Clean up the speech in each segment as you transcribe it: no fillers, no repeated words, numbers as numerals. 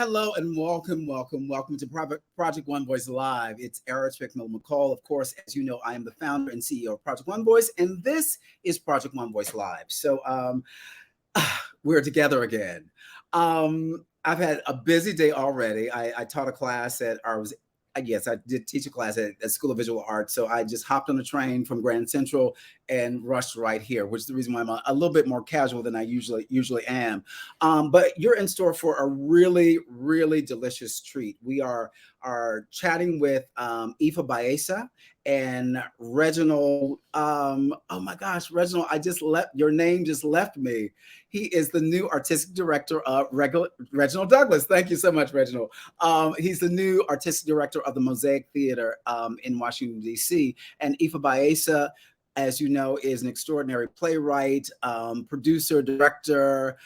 hello, and welcome to Project One Voice Live. It's Eric McCall. Of course, as you know, I am the founder and CEO of Project One Voice, and this is Project One Voice Live. So we're together again. I've had a busy day already. I taught a class yes, I did teach a class at School of Visual Arts. So I just hopped on a train from Grand Central and rushed right here, which is the reason why I'm a little bit more casual than I usually am. But you're in store for a really, really delicious treat. We are chatting with Ifa Bayeza and Reginald. Oh my gosh, Reginald, your name just left me. He is the new artistic director of Reginald Douglas. Thank you so much, Reginald. He's the new artistic director of the Mosaic Theater in Washington, D.C. And Ifa Bayeza, as you know, is an extraordinary playwright, producer, director,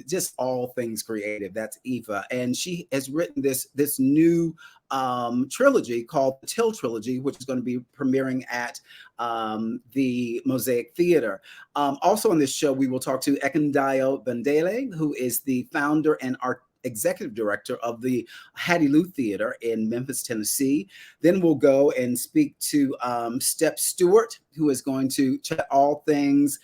just all things creative. That's Ifa. And she has written this new trilogy called the Till Trilogy, which is going to be premiering at the Mosaic Theater. Also on this show, we will talk to Ekundayo Bandele, who is the founder and executive director of the Hattiloo Theater in Memphis, Tennessee. Then we'll go and speak to Step Stewart, who is going to chat all things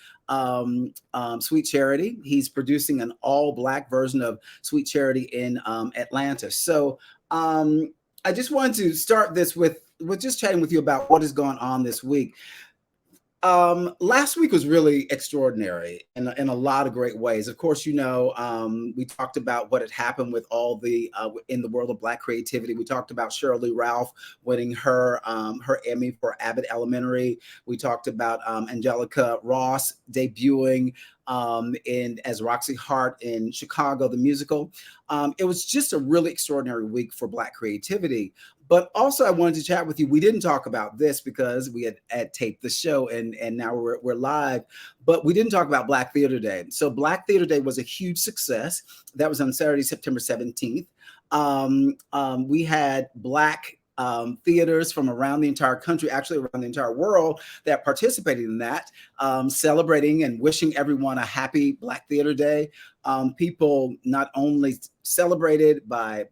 Sweet Charity. He's producing an all-Black version of Sweet Charity in Atlanta. So I just wanted to start this with just chatting with you about what has gone on this week. Last week was really extraordinary in a lot of great ways. Of course, you know, we talked about what had happened with all the in the world of Black creativity. We talked about Shirley Ralph winning her Emmy for Abbott Elementary. We talked about Angelica Ross debuting as Roxy Hart in Chicago, the musical. It was just a really extraordinary week for Black creativity. But also I wanted to chat with you. We didn't talk about this because we had taped the show and now we're live, but we didn't talk about Black Theater Day. So Black Theater Day was a huge success. That was on Saturday, September 17th. We had Black theaters from around the entire country, actually around the entire world, that participated in that, celebrating and wishing everyone a happy Black Theater Day. People not only celebrated by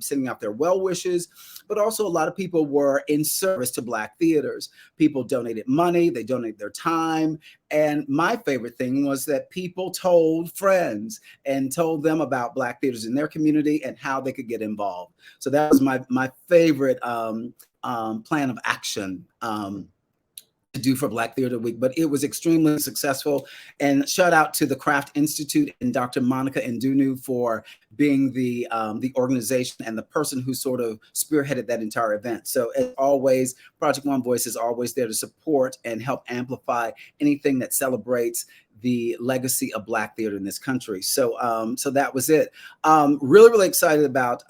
sending out their well wishes, but also a lot of people were in service to Black theaters. People donated money, they donated their time. And my favorite thing was that people told friends and told them about Black theaters in their community and how they could get involved. So that was my favorite plan of action to do for Black Theater Week, but it was extremely successful. And shout out to the Craft Institute and Dr. Monica Ndunu for being the organization and the person who sort of spearheaded that entire event. So as always, Project One Voice is always there to support and help amplify anything that celebrates the legacy of Black theater in this country. So that was it. Really, really excited about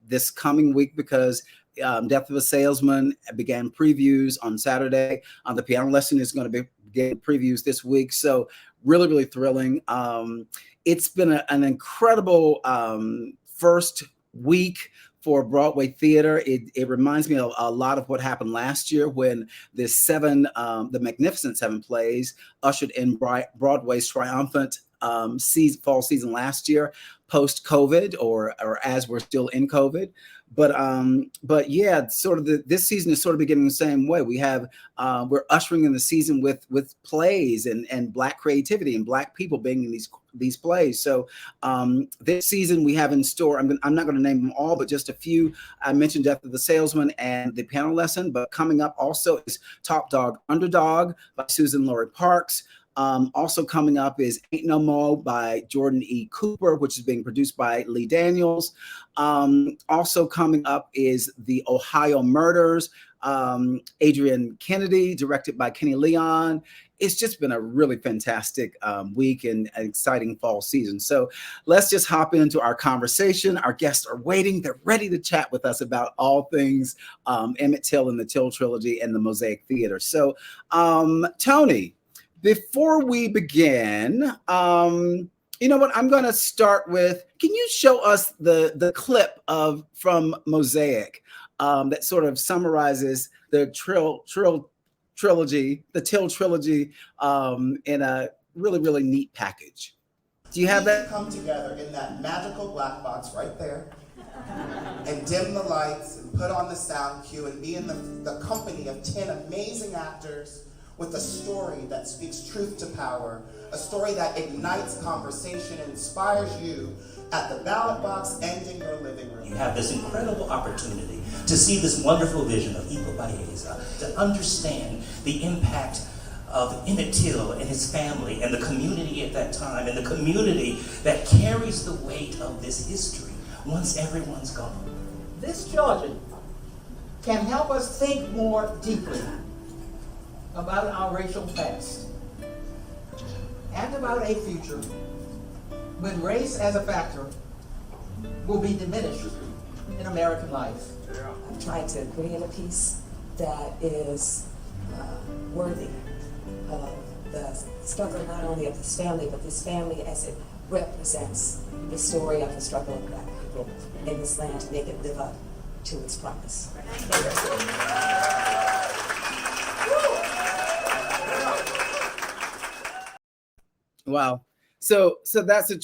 this coming week because Death of a Salesman began previews on Saturday. The piano lesson is going to be getting previews this week. So really, really thrilling. It's been an incredible first week for Broadway theater. It reminds me of a lot of what happened last year when the Magnificent Seven plays ushered in Broadway's triumphant fall season last year, post-COVID or as we're still in COVID. But yeah, sort of this season is sort of beginning the same way. We're ushering in the season with plays and Black creativity and Black people being in these plays. So this season we have in store, I'm not going to name them all, but just a few. I mentioned Death of the Salesman and the piano lesson, but coming up also is Top Dog Underdog by Susan Laurie Parks. Also coming up is Ain't No Mo by Jordan E. Cooper, which is being produced by Lee Daniels. Also coming up is The Ohio Murders, Adrian Kennedy, directed by Kenny Leon. It's just been a really fantastic week and an exciting fall season. So let's just hop into our conversation. Our guests are waiting. They're ready to chat with us about all things Emmett Till and the Till Trilogy and the Mosaic Theater. So Tony, before we begin, you know what? I'm going to start with, can you show us the clip from Mosaic that sort of summarizes the Till Trilogy in a really, really neat package? Do you have that? Come together in that magical black box right there and dim the lights and put on the sound cue and be in the company of 10 amazing actors with a story that speaks truth to power, a story that ignites conversation and inspires you at the ballot box and in your living room. You have this incredible opportunity to see this wonderful vision of Ifa Bayeza, to understand the impact of Emmett Till and his family and the community at that time, and the community that carries the weight of this history once everyone's gone. This trilogy can help us think more deeply about our racial past and about a future when race as a factor will be diminished in American life. I'm trying to create a piece that is worthy of the struggle not only of this family, but this family as it represents the story of the struggle of Black people in this land to make it live up to its promise. Wow. So that's the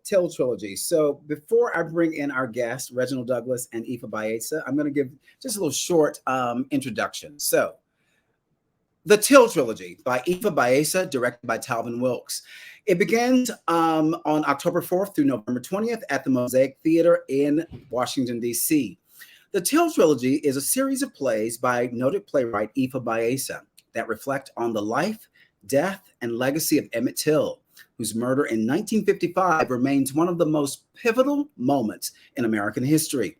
Till Trilogy. So before I bring in our guests, Reginald Douglas and Ifa Bayeza, I'm going to give just a little short introduction. So the Till Trilogy by Ifa Bayeza, directed by Talvin Wilkes. It begins on October 4th through November 20th at the Mosaic Theater in Washington, D.C. The Till Trilogy is a series of plays by noted playwright Ifa Bayeza that reflect on the life, death, and legacy of Emmett Till, whose murder in 1955 remains one of the most pivotal moments in American history.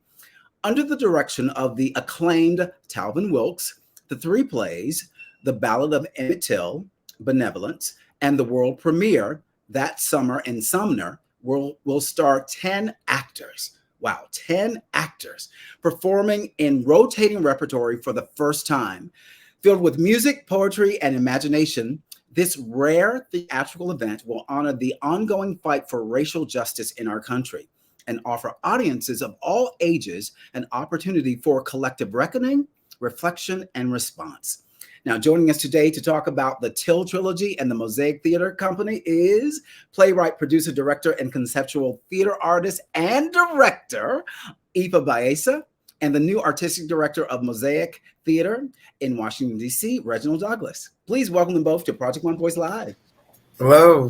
Under the direction of the acclaimed Talvin Wilkes, the three plays, The Ballad of Emmett Till, Benevolence, and the world premiere that summer in Sumner will star 10 actors. Wow, 10 actors performing in rotating repertory for the first time. Filled with music, poetry, and imagination, this rare theatrical event will honor the ongoing fight for racial justice in our country and offer audiences of all ages an opportunity for collective reckoning, reflection, and response. Now, joining us today to talk about the Till Trilogy and the Mosaic Theater Company is playwright, producer, director, and conceptual theater artist and director, Ifa Bayeza, and the new artistic director of Mosaic Theater in Washington, D.C., Reginald Douglas. Please welcome them both to Project One Voice Live. Hello.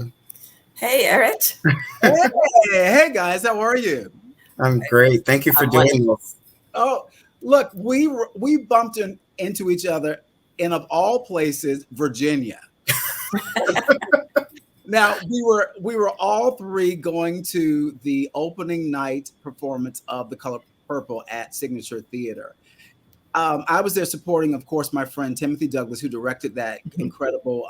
Hey, Eric. Hey, guys, how are you? I'm great. Thank you for doing this. Oh, look, we bumped into each other in, of all places, Virginia. Now, we were all three going to the opening night performance of The Color Purple at Signature Theater. I was there supporting, of course, my friend Timothy Douglas, who directed that incredible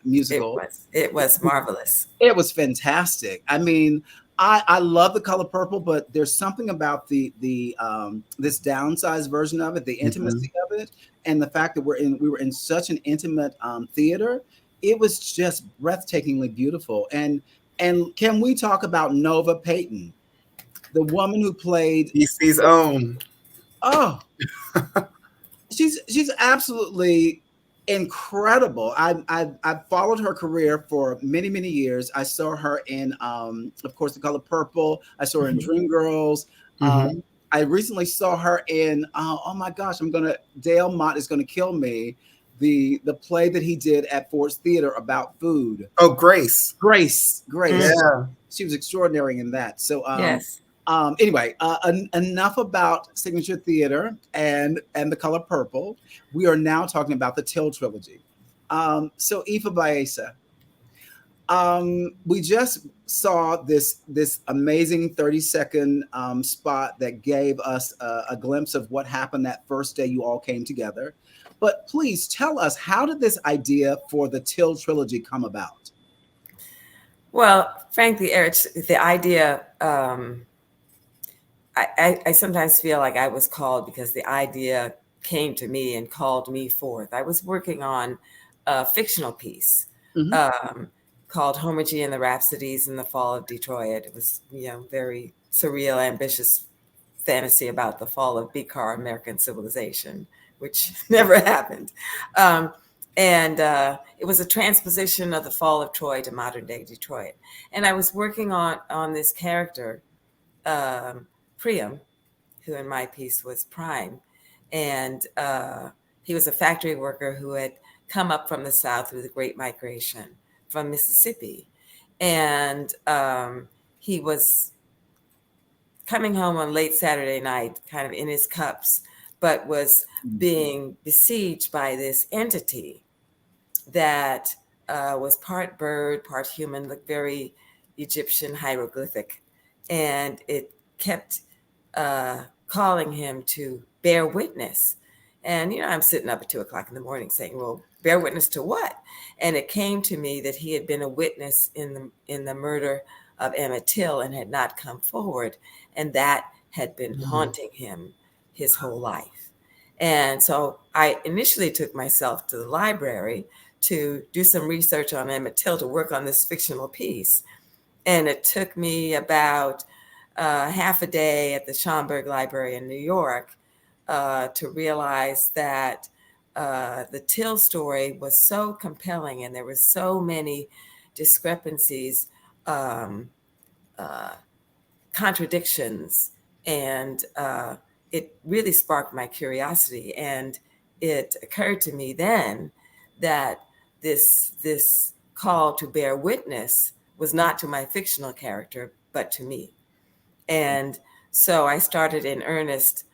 musical. It was marvelous. It was fantastic. I mean, I love The Color Purple, but there's something about the this downsized version of it, the intimacy of it, and the fact that we were in such an intimate theater. It was just breathtakingly beautiful. And can we talk about Nova Payton, the woman who played DC's own? Oh, she's absolutely incredible. I've followed her career for many, many years. I saw her in, of course, The Color Purple. I saw her in Dreamgirls. I recently saw her in, oh my gosh, Dale Mott is gonna kill me. The play that he did at Ford's Theater about food. Oh, Grace. Grace. Yeah. She was extraordinary in that. So Yes. Anyway, enough about Signature Theater and The Color Purple. We are now talking about the Till Trilogy. So Ifa Bayeza, we just saw this amazing 30-second spot that gave us a glimpse of what happened that first day you all came together. But please tell us, how did this idea for the Till Trilogy come about? Well, frankly, Eric, the idea, I sometimes feel like I was called because the idea came to me and called me forth. I was working on a fictional piece called Homer G and the Rhapsodies in the Fall of Detroit. It was, very surreal, ambitious fantasy about the fall of big car American civilization, which never happened. And it was a transposition of the fall of Troy to modern day Detroit. And I was working on this character, Priam, who in my piece was Prime. And he was a factory worker who had come up from the South through the Great Migration from Mississippi. And he was coming home on late Saturday night, kind of in his cups, but was being besieged by this entity that was part bird, part human, looked very Egyptian hieroglyphic. And it kept calling him to bear witness. And, I'm sitting up at 2:00 in the morning saying, well, bear witness to what? And it came to me that he had been a witness in the murder of Emmett Till and had not come forward. And that had been haunting him his whole life. And so I initially took myself to the library to do some research on Emmett Till, to work on this fictional piece. And it took me about half a day at the Schomburg Library in New York to realize that the Till story was so compelling and there were so many discrepancies, contradictions, and it really sparked my curiosity. And it occurred to me then that this call to bear witness was not to my fictional character, but to me. And so I started in earnest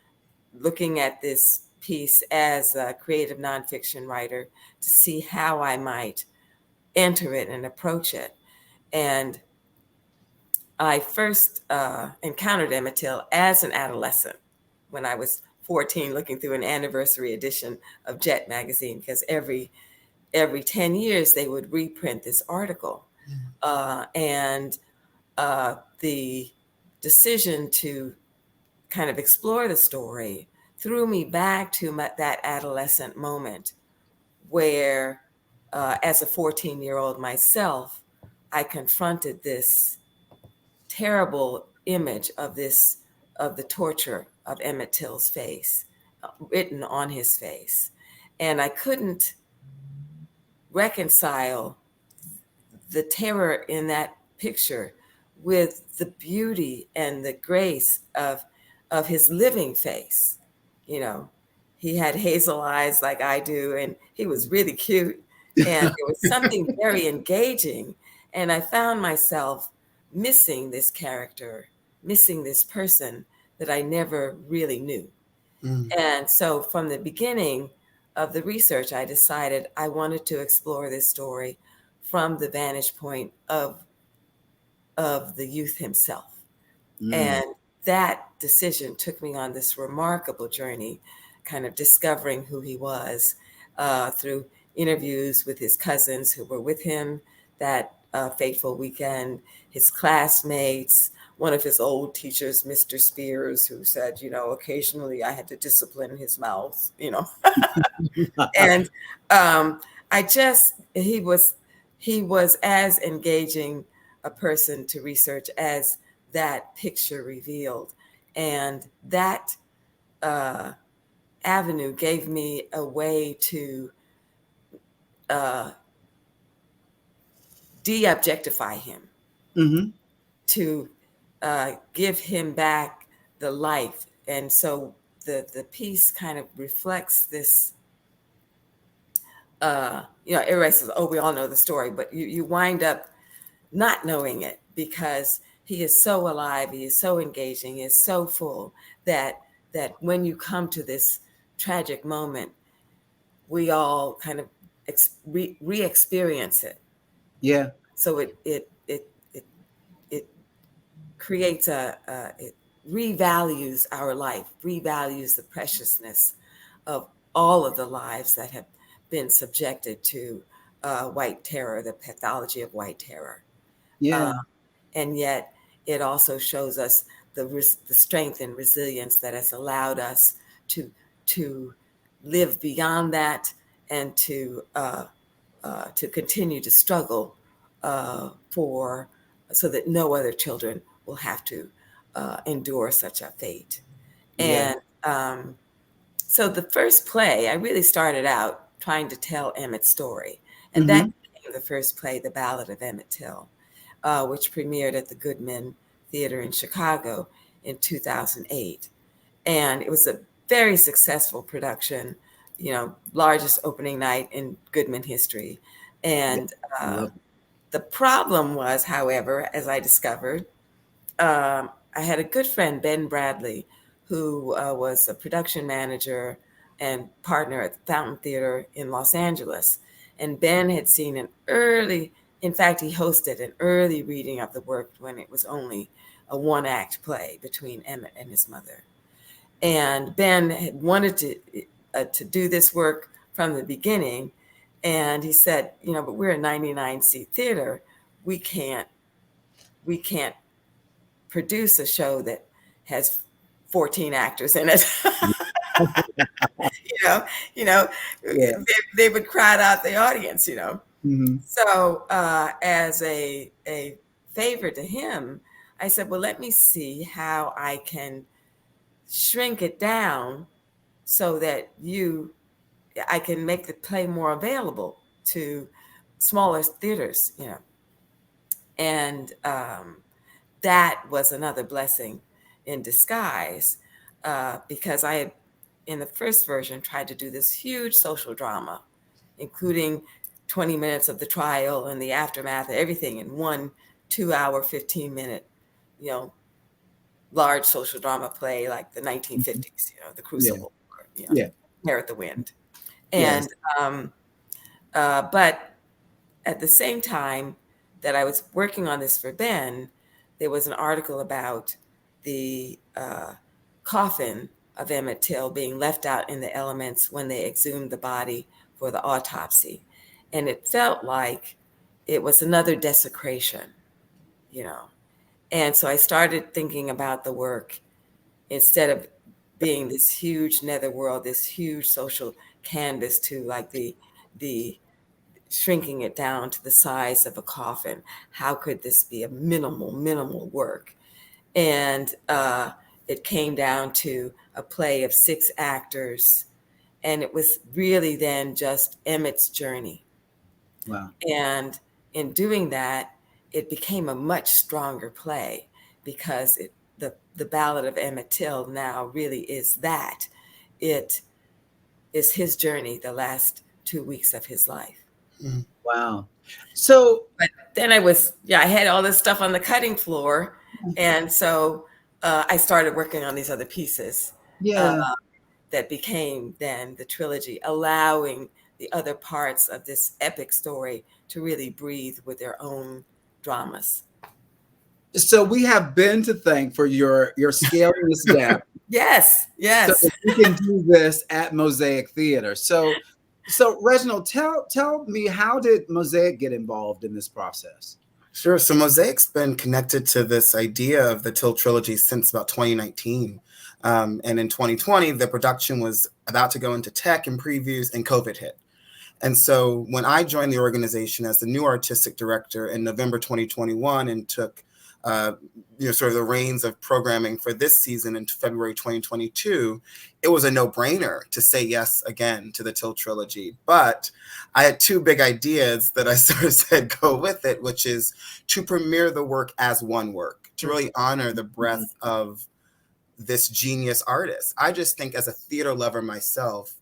looking at this piece as a creative nonfiction writer to see how I might enter it and approach it. And I first encountered Emmett Till as an adolescent when I was 14, looking through an anniversary edition of Jet magazine, because every 10 years they would reprint this article. And the decision to kind of explore the story threw me back to that adolescent moment where, as a 14-year-old myself, I confronted this terrible image of the torture of Emmett Till's face, written on his face. And I couldn't reconcile the terror in that picture with the beauty and the grace of his living face. He had hazel eyes like I do, and he was really cute. And there was something very engaging. And I found myself missing this character, missing this person that I never really knew. And so from the beginning of the research, I decided I wanted to explore this story from the vantage point of the youth himself. And that decision took me on this remarkable journey, kind of discovering who he was through interviews with his cousins who were with him that fateful weekend, his classmates, one of his old teachers, Mr. Spears, who said, occasionally I had to discipline his mouth, And he was as engaging a person to research as that picture revealed. And that avenue gave me a way to de-objectify him, to give him back the life. And so the piece kind of reflects this, everybody says, oh, we all know the story, but you wind up not knowing it because he is so alive, he is so engaging, he is so full that when you come to this tragic moment, we all kind of re-experience it. Yeah. So it creates it revalues our life, revalues the preciousness of all of the lives that have been subjected to white terror, the pathology of white terror. Yeah. And yet it also shows us the strength and resilience that has allowed us to live beyond that and to continue to struggle so that no other children will have to endure such a fate. Yeah. And so the first play, I really started out trying to tell Emmett's story. And Mm-hmm. that became the first play, The Ballad of Emmett Till, which premiered at the Goodman Theater in Chicago in 2008. And it was a very successful production, largest opening night in Goodman history. And the problem was, however, as I discovered, I had a good friend, Ben Bradley, who was a production manager and partner at the Fountain Theater in Los Angeles. And Ben had seen in fact, he hosted an early reading of the work when it was only a one-act play between Emmett and his mother. And Ben had wanted to do this work from the beginning. And he said, but we're a 99-seat theater. We can't produce a show that has 14 actors in it. They would crowd out the audience, Mm-hmm. So as a favor to him, I said, well, let me see how I can shrink it down so that I can make the play more available to smaller theaters, And that was another blessing in disguise, because I had, in the first version, tried to do this huge social drama, including 20 minutes of the trial and the aftermath, everything in one 2-hour, 15-minute, large social drama play like the 1950s, The Crucible, Hair at the Wind. And, but at the same time that I was working on this for Ben, there was an article about the coffin of Emmett Till being left out in the elements when they exhumed the body for the autopsy. And it felt like it was another desecration, And so I started thinking about the work, instead of being this huge netherworld, this huge social canvas, to like the shrinking it down to the size of a coffin. How could this be a minimal work? And it came down to a play of 6 actors, and it was really then just Emmett's journey. Wow. And in doing that, it became a much stronger play, because the Ballad of Emmett Till now really is that. It is his journey, the last 2 weeks of his life. Wow. So, but then I had all this stuff on the cutting floor. And so I started working on these other pieces that became then the trilogy, allowing the other parts of this epic story to really breathe with their own dramas. So we have Ben to thank for your scaling this down. Yes. So we can do this at Mosaic Theater. So Reginald, tell me, how did Mosaic get involved in this process? Sure. So Mosaic's been connected to this idea of the Till Trilogy since about 2019. And in 2020, the production was about to go into tech and previews, and COVID hit. And so when I joined the organization as the new artistic director in November 2021 and took sort of the reins of programming for this season in February 2022, it was a no-brainer to say yes again to the Till Trilogy. But I had 2 big ideas that I sort of said go with it, which is to premiere the work as one work, to really honor the breadth of this genius artist. I just think, as a theater lover myself,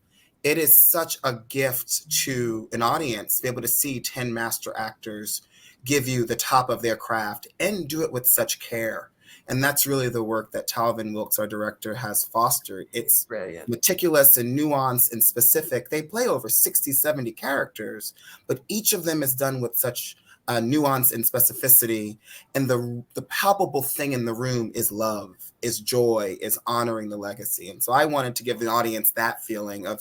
it is such a gift to an audience to be able to see 10 master actors give you the top of their craft and do it with such care. And that's really the work that Talvin Wilkes, our director, has fostered. It's brilliant, meticulous and nuanced and specific. They play over 60, 70 characters, but each of them is done with such nuance and specificity. And the palpable thing in the room is love, is joy, is honoring the legacy. And so I wanted to give the audience that feeling of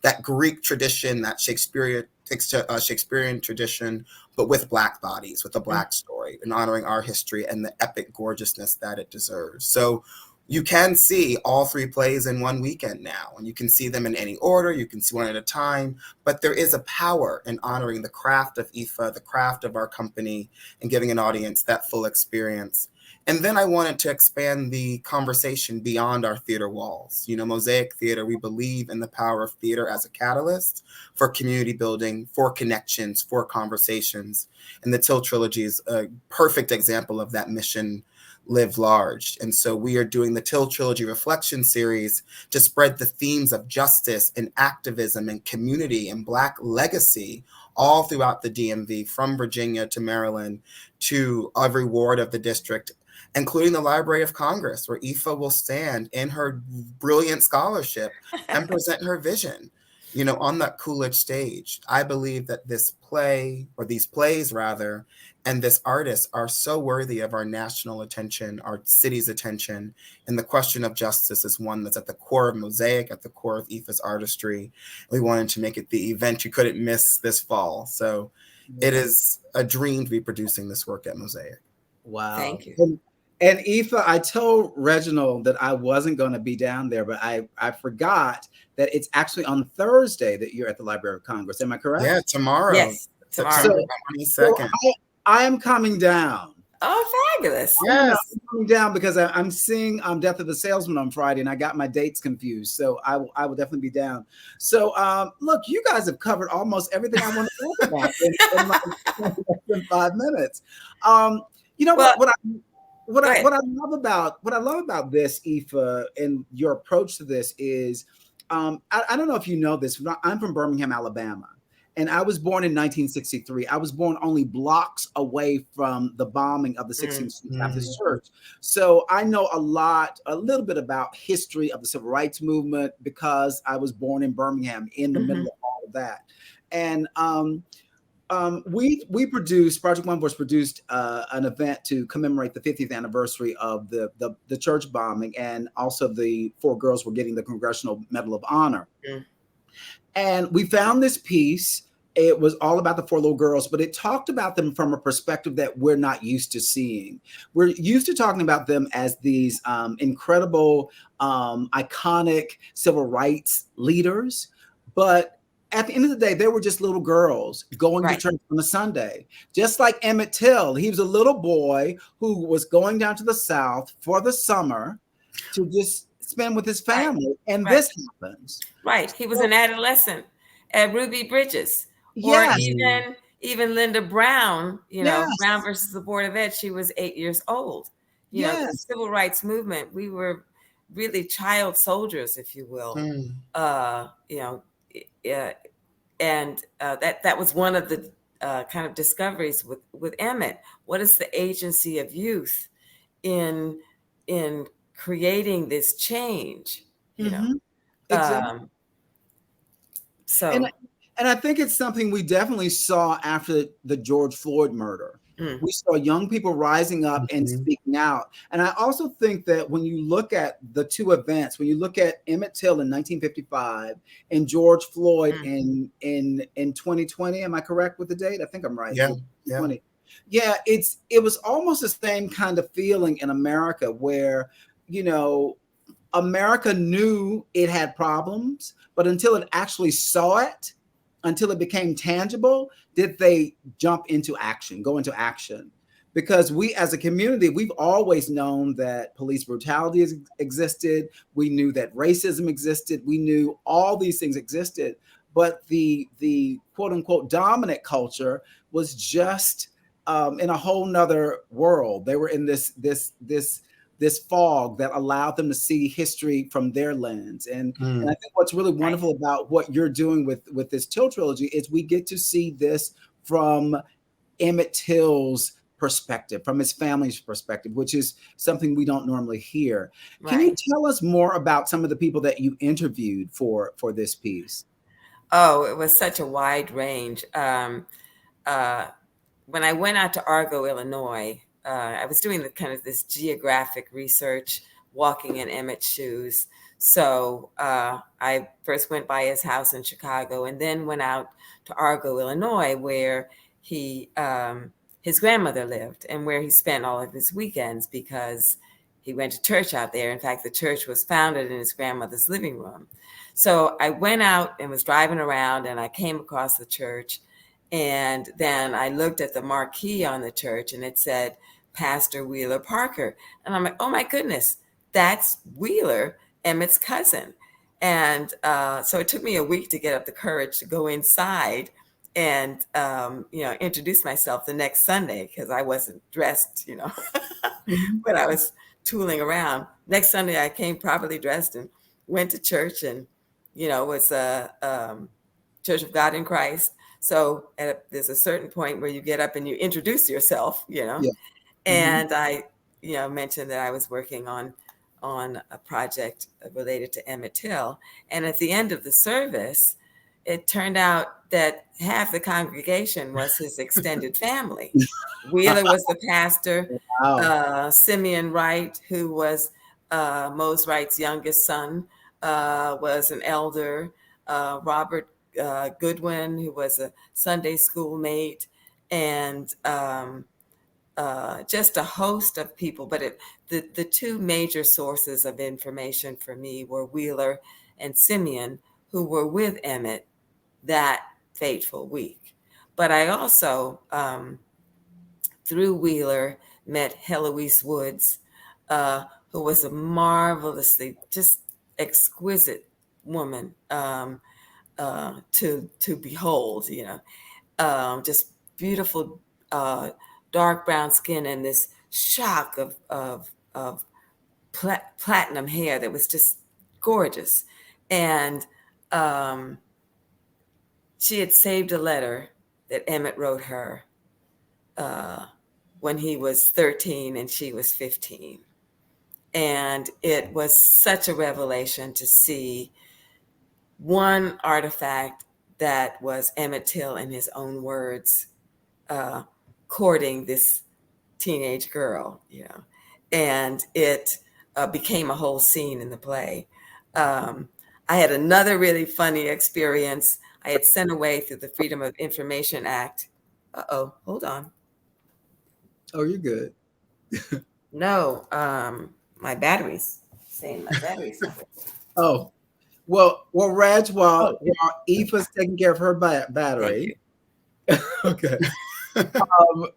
that Greek tradition, that Shakespearean tradition, but with Black bodies, with a Black story, and honoring our history and the epic gorgeousness that it deserves. So you can see all 3 plays in one weekend now, and you can see them in any order, you can see one at a time, but there is a power in honoring the craft of Ifa, the craft of our company, and giving an audience that full experience. And then I wanted to expand the conversation beyond our theater walls. You know, Mosaic Theater, we believe in the power of theater as a catalyst for community building, for connections, for conversations. And the Till Trilogy is a perfect example of that mission live large. And so we are doing the Till Trilogy Reflection Series to spread the themes of justice and activism and community and Black legacy all throughout the DMV, from Virginia to Maryland to every ward of the district, including the Library of Congress, where Ifa will stand in her brilliant scholarship and present her vision, you know, on that Coolidge stage. I believe that this play, or these plays rather, and this artist are so worthy of our national attention, our city's attention. And the question of justice is one that's at the core of Mosaic, at the core of Ifa's artistry. We wanted to make it the event you couldn't miss this fall. So it is a dream to be producing this work at Mosaic. Wow. Thank you. And Ifa, I told Reginald that I wasn't going to be down there, but I forgot that it's actually on Thursday that you're at the Library of Congress. Am I correct? Yeah, tomorrow. Yes, tomorrow. September 22nd. I am coming down. Oh, fabulous. Yes. I'm coming down because I'm seeing Death of the Salesman on Friday, and I got my dates confused. So I will definitely be down. So look, you guys have covered almost everything I want to talk about in 5 minutes. You know, Well, what I love about this, Ifa, and your approach to this is, I don't know if you know this, but I'm from Birmingham, Alabama, and I was born in 1963. I was born only blocks away from the bombing of the 16th Street Baptist Church. So I know a little bit about history of the Civil Rights Movement because I was born in Birmingham in the middle of all of that. And we produced, Project One Voice produced an event to commemorate the 50th anniversary of the church bombing, and also the 4 girls were getting the Congressional Medal of Honor. And we found this piece. It was all about the 4 little girls, but it talked about them from a perspective that we're not used to seeing. We're used to talking about them as these incredible, iconic civil rights leaders, but at the end of the day, they were just little girls going to church on a Sunday. Just like Emmett Till, he was a little boy who was going down to the South for the summer to just spend with his family. And this happens. Right. He was an adolescent at Ruby Bridges. Yes. Or even Linda Brown, you know, Brown versus the Board of Ed, she was 8 years old. You know, the civil rights movement, we were really child soldiers, if you will. You know, and that was one of the kind of discoveries with Emmett. What is the agency of youth in creating this change? You know, exactly. So. And I think it's something we definitely saw after the George Floyd murder. We saw young people rising up and speaking out. And I also think that when you look at the 2 events, when you look at Emmett Till in 1955 and George Floyd in 2020, am I correct with the date? I think I'm right. Yeah. 2020. Yeah, it was almost the same kind of feeling in America where, you know, America knew it had problems, but until it actually saw it, until it became tangible, did they jump into action, go into action? Because we as a community, we've always known that police brutality existed. We knew that racism existed. We knew all these things existed. But the quote unquote dominant culture was just in a whole nother world. They were in this fog that allowed them to see history from their lens. And I think what's really wonderful about what you're doing with this Till Trilogy is we get to see this from Emmett Till's perspective, from his family's perspective, which is something we don't normally hear. Can you tell us more about some of the people that you interviewed for this piece? Oh, it was such a wide range. When I went out to Argo, Illinois, I was doing this geographic research, walking in Emmett's shoes. So I first went by his house in Chicago and then went out to Argo, Illinois, where his grandmother lived and where he spent all of his weekends because he went to church out there. In fact, the church was founded in his grandmother's living room. So I went out and was driving around, and I came across the church. And then I looked at the marquee on the church, and it said Pastor Wheeler Parker. And I'm like, oh my goodness, that's Wheeler, Emmett's cousin. And so it took me a week to get up the courage to go inside and, introduce myself the next Sunday, because I wasn't dressed, but I was tooling around. Next Sunday, I came properly dressed and went to church, and, it was a Church of God in Christ. So there's a certain point where you get up and you introduce yourself, Yeah. And I, mentioned that I was working on a project related to Emmett Till. And at the end of the service, it turned out that half the congregation was his extended family. Wheeler was the pastor. Wow. Simeon Wright, who was Mose Wright's youngest son, was an elder. Robert Goodwin, who was a Sunday school mate, and just a host of people. But the two major sources of information for me were Wheeler and Simeon, who were with Emmett that fateful week. But I also, through Wheeler, met Heloise Woods, who was a marvelously, just exquisite woman to behold, just beautiful dark brown skin and this shock of platinum hair that was just gorgeous. And she had saved a letter that Emmett wrote her when he was 13 and she was 15. And it was such a revelation to see one artifact that was Emmett Till, in his own words, courting this teenage girl, and it became a whole scene in the play. I had another really funny experience. I had sent away through the Freedom of Information Act. Hold on. Oh, you're good. No, my battery's saying my battery's. Oh, well, Reg, while Ifa's taking care of her battery. Okay. Can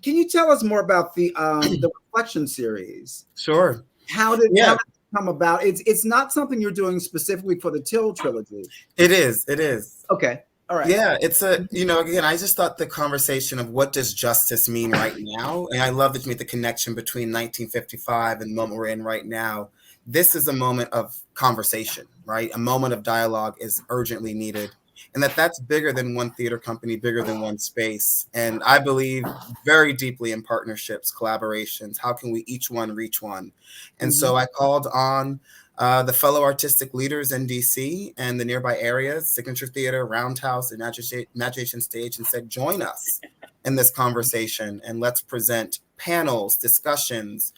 you tell us more about the reflection series? Sure. How did it come about? It's not something you're doing specifically for the Till Trilogy. It is. Okay. All right. Yeah, it's again, I just thought the conversation of what does justice mean right now, and I love that you made the connection between 1955 and the moment we're in right now. This is a moment of conversation, right? A moment of dialogue is urgently needed. And that's bigger than one theater company, bigger than one space. And I believe very deeply in partnerships, collaborations. How can we each one reach one? And so I called on the fellow artistic leaders in DC and the nearby areas, Signature Theater, Roundhouse, and Imagination Stage, and said, join us in this conversation and let's present panels, discussions,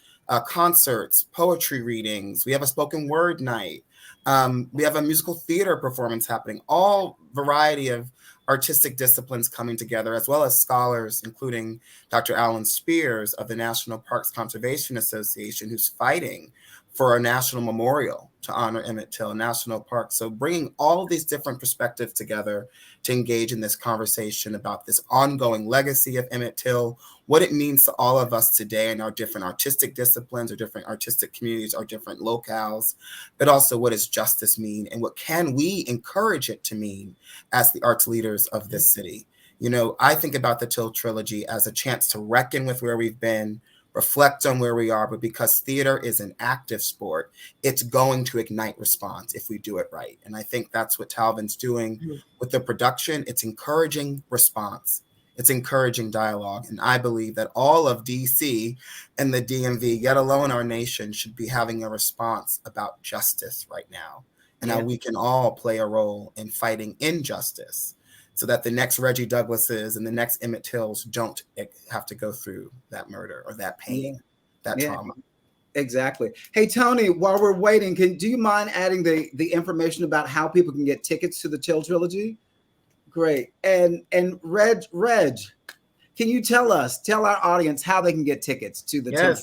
concerts, poetry readings. We have a spoken word night. We have a musical theater performance happening, all variety of artistic disciplines coming together, as well as scholars, including Dr. Alan Spears of the National Parks Conservation Association, who's fighting for a national memorial to honor Emmett Till, national park. So bringing all of these different perspectives together to engage in this conversation about this ongoing legacy of Emmett Till, what it means to all of us today in our different artistic disciplines or different artistic communities or different locales, but also what does justice mean and what can we encourage it to mean as the arts leaders of this city. I think about the Till Trilogy as a chance to reckon with where we've been, reflect on where we are, but because theater is an active sport, it's going to ignite response if we do it right. And I think that's what Talvin's doing with the production. It's encouraging response. It's encouraging dialogue. And I believe that all of DC and the DMV, yet alone our nation, should be having a response about justice right now. And how we can all play a role in fighting injustice, so that the next Reggie Douglases and the next Emmett Tills don't have to go through that murder or that pain, that trauma. Exactly. Hey, Tony, while we're waiting, do you mind adding the information about how people can get tickets to the Till Trilogy? Great. And Reg, can you tell our audience how they can get tickets to the Till?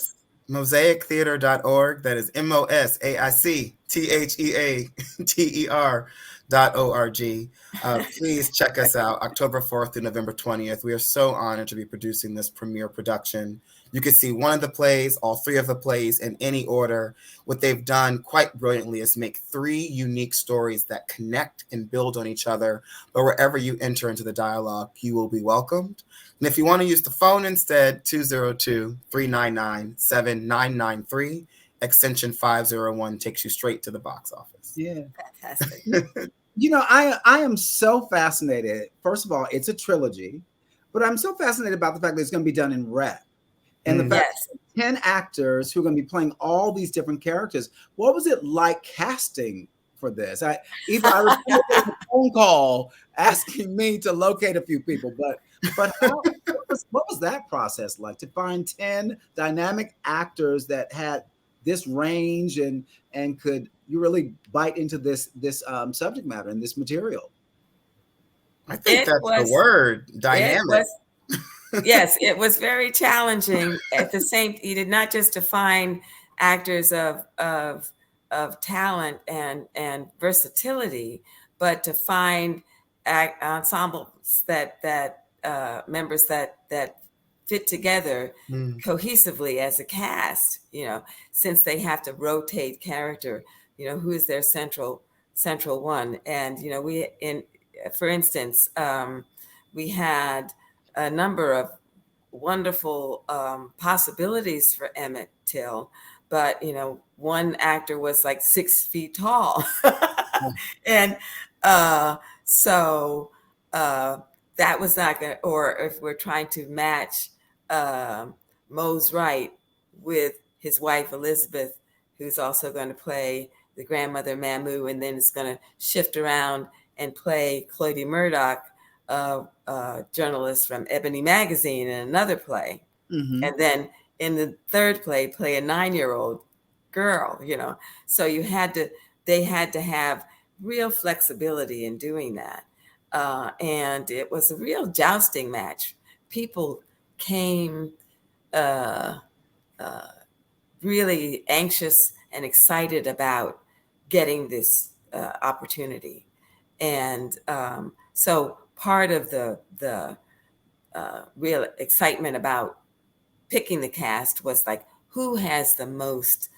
mosaictheater.org. That is MOSAICTHEATER.org. Please check us out October 4th through November 20th. We are so honored to be producing this premiere production. You can see one of the plays, all three of the plays in any order. What they've done quite brilliantly is make three unique stories that connect and build on each other. But wherever you enter into the dialogue, you will be welcomed. And if you want to use the phone instead, 202-399-7993, extension 501 takes you straight to the box office. Yeah. Fantastic. You know, I am so fascinated. First of all, it's a trilogy, but I'm so fascinated about the fact that it's going to be done in rep. And the fact that 10 actors who are going to be playing all these different characters. What was it like casting for this? I remember a phone call asking me to locate a few people, but what was that process like to find 10 dynamic actors that had this range and could you really bite into this subject matter and this material? I think that's the word, dynamic. Yes, it was very challenging. At the same, you did not just to find actors of talent and versatility, but to find ensembles that members that fit together cohesively as a cast. You know, since they have to rotate character, you know, who is their central one, and you know, for instance, we had a number of wonderful possibilities for Emmett Till, but you know, one actor was like 6 feet tall, and so that was not going. Or if we're trying to match Mose Wright with his wife Elizabeth, who's also going to play the grandmother Mamu, and then is going to shift around and play Chloe Murdoch, journalist from Ebony Magazine, in another play. And then in the third play a 9-year-old girl, you know. So they had to have real flexibility in doing that. And it was a real jousting match. People came really anxious and excited about getting this opportunity. And so part of the real excitement about picking the cast was like, who has the most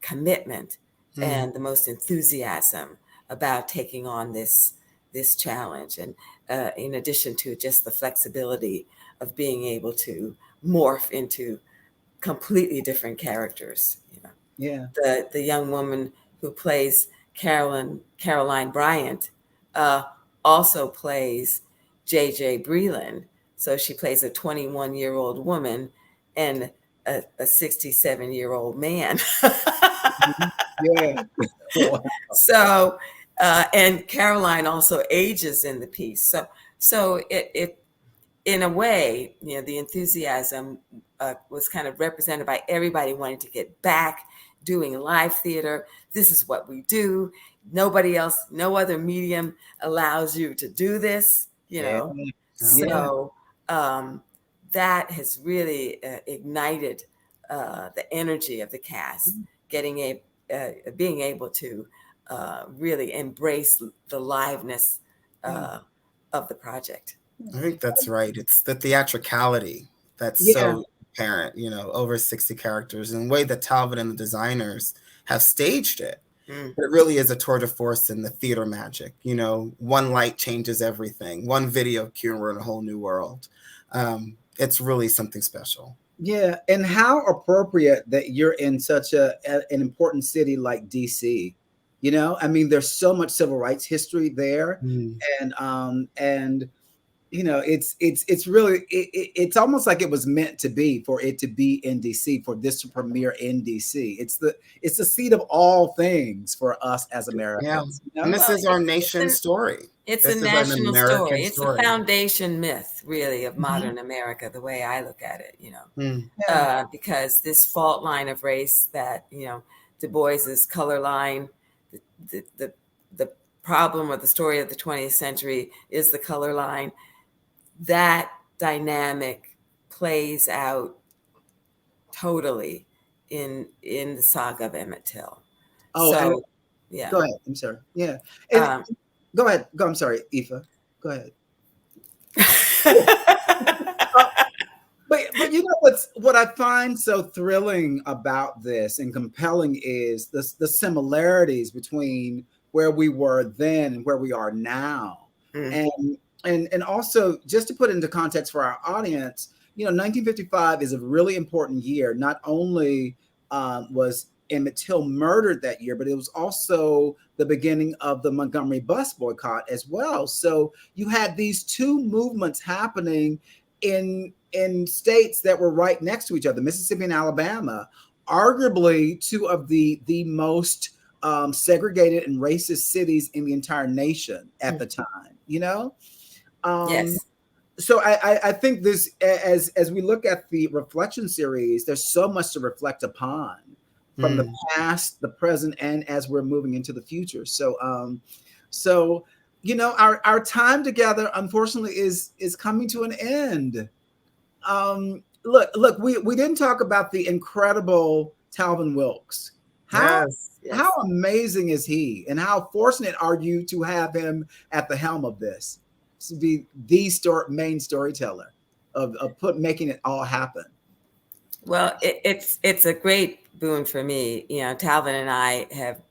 commitment and the most enthusiasm about taking on this challenge, and in addition to just the flexibility of being able to morph into completely different characters. You know, the young woman who plays Caroline Bryant also plays J.J. Breland. So she plays a 21-year-old woman and a 67-year-old man. Wow. So, and Caroline also ages in the piece. So it in a way, you know, the enthusiasm was kind of represented by everybody wanting to get back doing live theater. This is what we do. Nobody else, no other medium allows you to do this, you know. So that has really ignited the energy of the cast, being able to really embrace the liveness of the project. I think that's right. It's the theatricality that's so apparent, you know, over 60 characters, and the way that Talbot and the designers have staged it. But it really is a tour de force in the theater magic. You know, one light changes everything. One video cue and we're in a whole new world. It's really something special. Yeah, and how appropriate that you're in such an important city like DC. You know, I mean, there's so much civil rights history there, and you know, it's really it's almost like it was meant to be for it to be in DC, for this to premiere in DC. It's the seat of all things for us as Americans. You know? And this is our nation's story. It's a national story. It's a foundation myth, really, of modern America, the way I look at it, you know, because this fault line of race that, you know, Du Bois's color line, the problem or the story of the 20th century is the color line. That dynamic plays out totally in the saga of Emmett Till. Oh, and So, yeah. go ahead. I'm sorry. Yeah. And go ahead. Go. I'm sorry, Ifa. Go ahead. But you know what I find so thrilling about this and compelling is the similarities between where we were then and where we are now. And also just to put into context for our audience, you know, 1955 is a really important year. Not only was Emmett Till murdered that year, but it was also the beginning of the Montgomery bus boycott as well. So you had these two movements happening in states that were right next to each other, Mississippi and Alabama, arguably two of the most segregated and racist cities in the entire nation at the time, you know? Yes. So I think this, as we look at the reflection series, there's so much to reflect upon from the past, the present, and as we're moving into the future. So, you know, our time together, unfortunately, is coming to an end. Look, we didn't talk about the incredible Talvin Wilkes. How amazing is he, and how fortunate are you to have him at the helm of this, to be the main storyteller of making it all happen? Well, it's a great boon for me. You know, Talvin and I have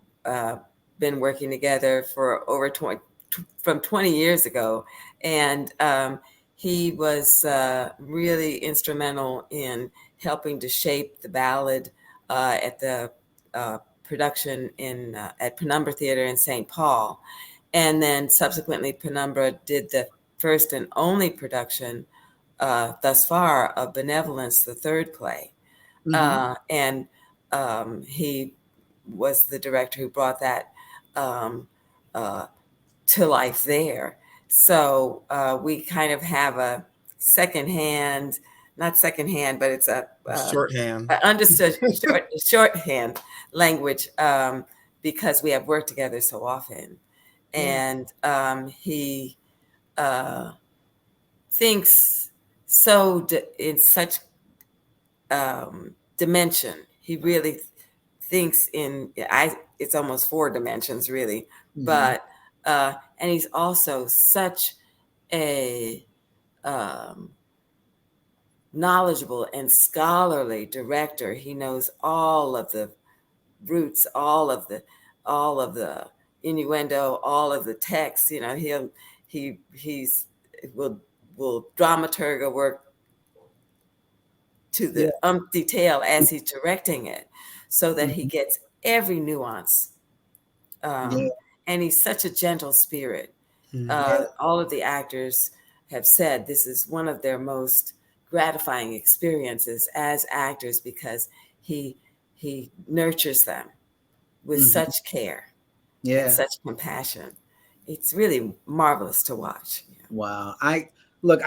been working together for over 20 years ago, and he was really instrumental in helping to shape the ballad at the production at Penumbra Theater in St. Paul. And then subsequently, Penumbra did the first and only production thus far of Benevolence, the third play. And he was the director who brought that to life there. So we kind of have a not secondhand, but it's a shorthand, understood shorthand language because we have worked together so often. And he thinks so in such dimension. He really thinks it's almost 4 dimensions really, but and he's also such a knowledgeable and scholarly director. He knows all of the roots, all of the innuendo, all of the text. You know, will dramaturg a work to the detail as he's directing it, so that he gets every nuance. And he's such a gentle spirit. All of the actors have said this is one of their most gratifying experiences as actors, because he nurtures them with such care and such compassion. It's really marvelous to watch. Wow. I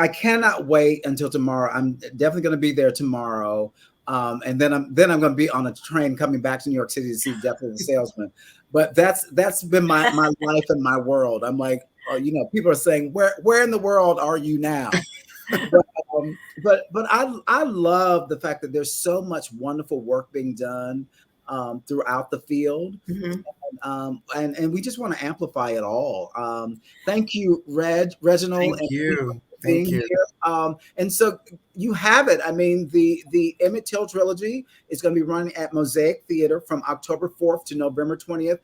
cannot wait until tomorrow. I'm definitely going to be there tomorrow. And then I'm going to be on a train coming back to New York City to see Death of the Salesman. But that's been my life and my world. I'm like, you know, people are saying, where in the world are you now? but I love the fact that there's so much wonderful work being done throughout the field. And we just want to amplify it all. Thank you, Reginald. Thank you. Here. And so you have it. I mean, the Emmett Till trilogy is going to be running at Mosaic Theater from October 4th to November 20th.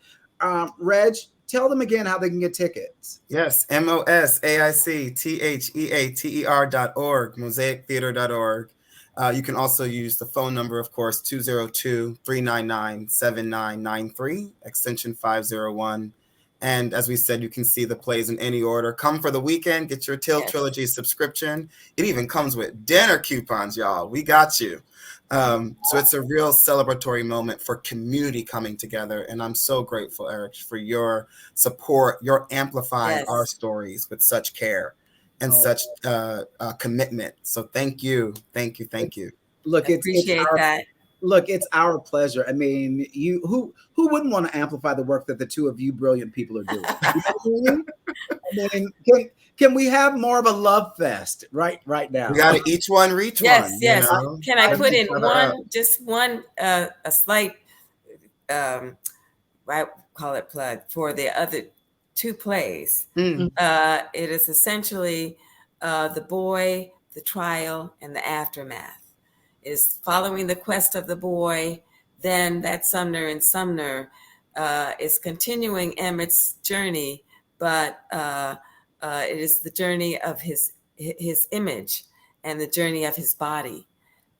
Reg, tell them again how they can get tickets. Yes, MOSAICTHEATER.org, mosaictheater.org. You can also use the phone number, of course, 202-399-7993, extension 501. And as we said, you can see the plays in any order. Come for the weekend, get your Till Trilogy subscription. It even comes with dinner coupons, y'all. We got you. So it's a real celebratory moment for community coming together. And I'm so grateful, Eric, for your support. You're amplifying our stories with such care and such commitment. So thank you. Thank you. Look, I appreciate that. Look, it's our pleasure. I mean, who wouldn't want to amplify the work that the two of you brilliant people are doing? You know what I mean? I mean, can we have more of a love fest right now? We got to each one reach Yes, one. yes. You know? Can I put in Each other up. one a slight, I call it plug for the other two plays. Mm. It is essentially The Boy, The Trial, and the Aftermath. Is following the quest of the boy, then that Sumner and Sumner is continuing Emmett's journey, but it is the journey of his image and the journey of his body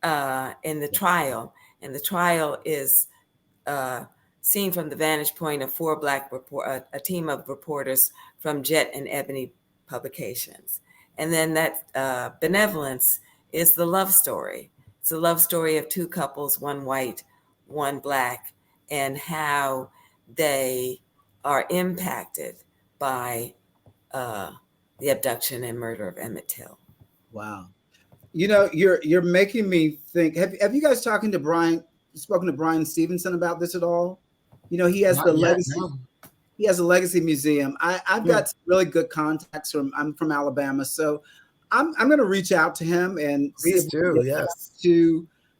in the trial. And the trial is seen from the vantage point of a team of reporters from Jet and Ebony publications. And then that Benevolence is the love story. It's a love story of two couples, one white, one black, and how they are impacted by the abduction and murder of Emmett Till. Wow. You know, you're making me think. Have you guys spoken to Brian Stevenson about this at all? You know, he has Not the yet, legacy. no. He has a legacy museum. I'm got some really good contacts I'm from Alabama, so I'm going to reach out to him and Please do, yes.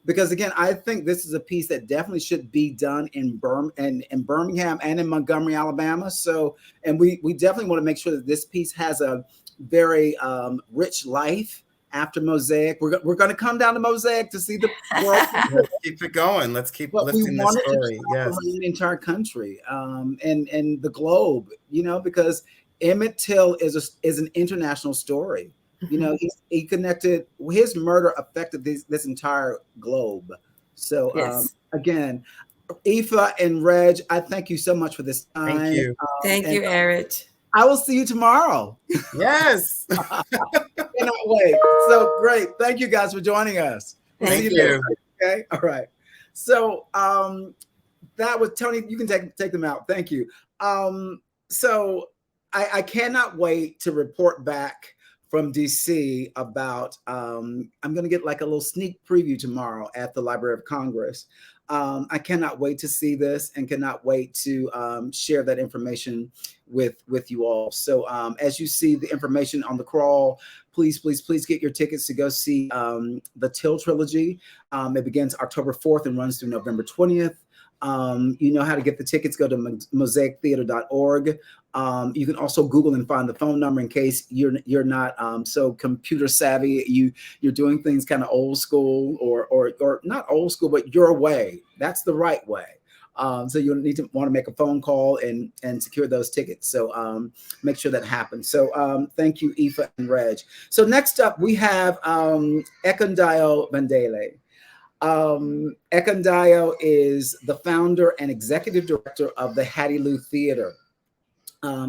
Because again, I think this is a piece that definitely should be done in Birmingham and in Montgomery, Alabama. So, and we definitely want to make sure that this piece has a very rich life after Mosaic. We're going to come down to Mosaic to see the world. Let's keep it going. Let's keep lifting this story. Yes, the entire country and the globe. You know, because Emmett Till is an international story. You know, he connected. His murder affected this entire globe. So Yes. Again, Ifa and Reg, I thank you so much for this time. Thank you. Thank you, Eric. I will see you tomorrow. Yes. Cannot wait. So great. Thank you guys for joining us. We'll Thank see you. later. Okay. All right. So that was Tony. You can take them out. Thank you. So I cannot wait to report back from DC about I'm going to get like a little sneak preview tomorrow at the Library of Congress. I cannot wait to see this and cannot wait to share that information with you all. So as you see the information on the crawl, please get your tickets to go see the Till Trilogy. It begins October 4th and runs through November 20th. You know how to get the tickets. Go to mosaictheater.org. You can also Google and find the phone number in case you're not so computer savvy. You're doing things kind of old school or not old school, but your way. That's the right way. So you want to make a phone call and secure those tickets. So make sure that happens. So thank you, Ifa and Reg. So next up we have Ekundayo Bandele. Ekundayo is the founder and executive director of the Hattiloo Theater.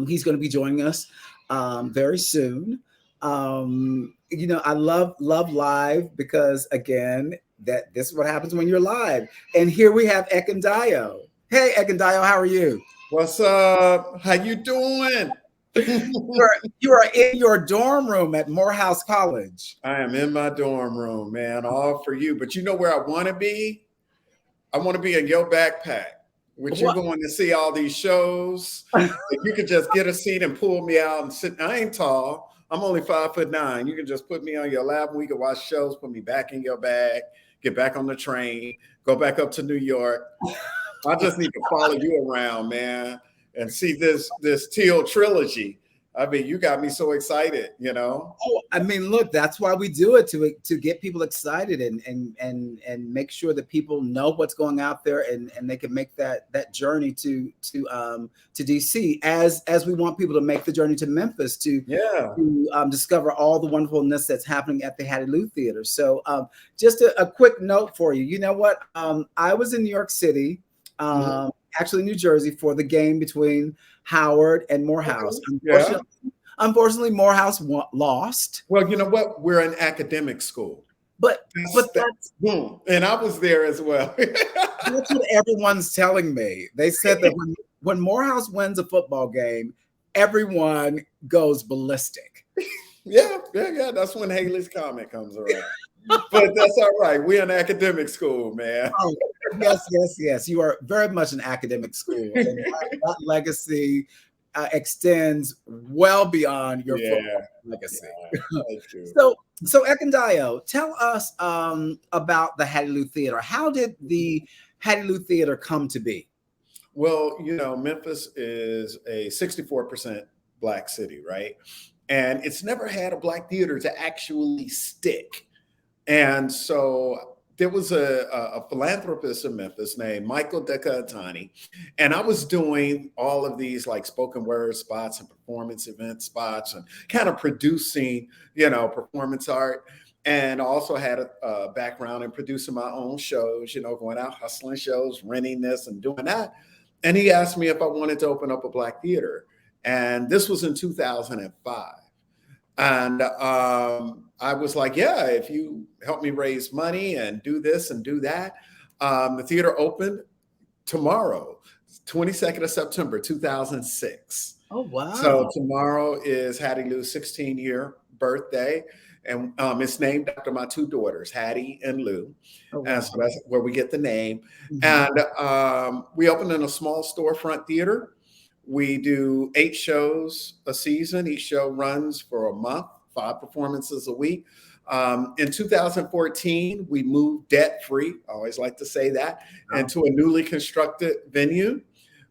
He's going to be joining us very soon. You know, I love live because again, this is what happens when you're live. And here we have Ekundayo. Hey, Ekundayo, how are you? What's up? How you doing? You are in your dorm room at Morehouse College. I am in my dorm room, man, all for you. But you know where I want to be? I want to be in your backpack with you going to see all these shows. If you could just get a seat and pull me out and sit. I ain't tall. I'm only 5'9". You can just put me on your lap and we can watch shows, put me back in your bag, get back on the train, go back up to New York. I just need to follow you around, man, and see this Till Trilogy. I mean, you got me so excited, you know. Oh, I mean, look, that's why we do it to get people excited and make sure that people know what's going out there and they can make that journey to DC as we want people to make the journey to Memphis to discover all the wonderfulness that's happening at the Hattiloo Theater. So just a quick note for you. You know what? I was in New York City. Actually New Jersey for the game between Howard and Morehouse. Unfortunately, Morehouse lost. Well, you know what? We're an academic school. But that's and I was there as well. That's what everyone's telling me. They said that when Morehouse wins a football game, everyone goes ballistic. Yeah. That's when Haley's Comet comes around. But that's all right. We're an academic school, man. Oh, yes. You are very much an academic school, and that legacy extends well beyond your football legacy. So Ekundayo, tell us about the Hattiloo Theater. How did the Hattiloo Theater come to be? Well, Memphis is a 64% Black city, right? And it's never had a Black theater to actually stick. And so there was a philanthropist in Memphis named Michael Decatani, and I was doing all of these like spoken word spots and performance event spots and kind of producing, performance art. And I also had a background in producing my own shows, going out hustling shows, renting this and doing that. And he asked me if I wanted to open up a Black theater. And this was in 2005. And I was like, yeah, if you help me raise money and do this and do that. The theater opened tomorrow, 22nd of September, 2006. Oh, wow. So tomorrow is Hattiloo's 16-year birthday. And it's named after my two daughters, Hattie and Lou. Oh, wow. And so that's where we get the name. And we opened in a small storefront theater. We do 8 shows a season. Each show runs for a month, 5 performances a week. In 2014, we moved debt-free, I always like to say that, into a newly constructed venue.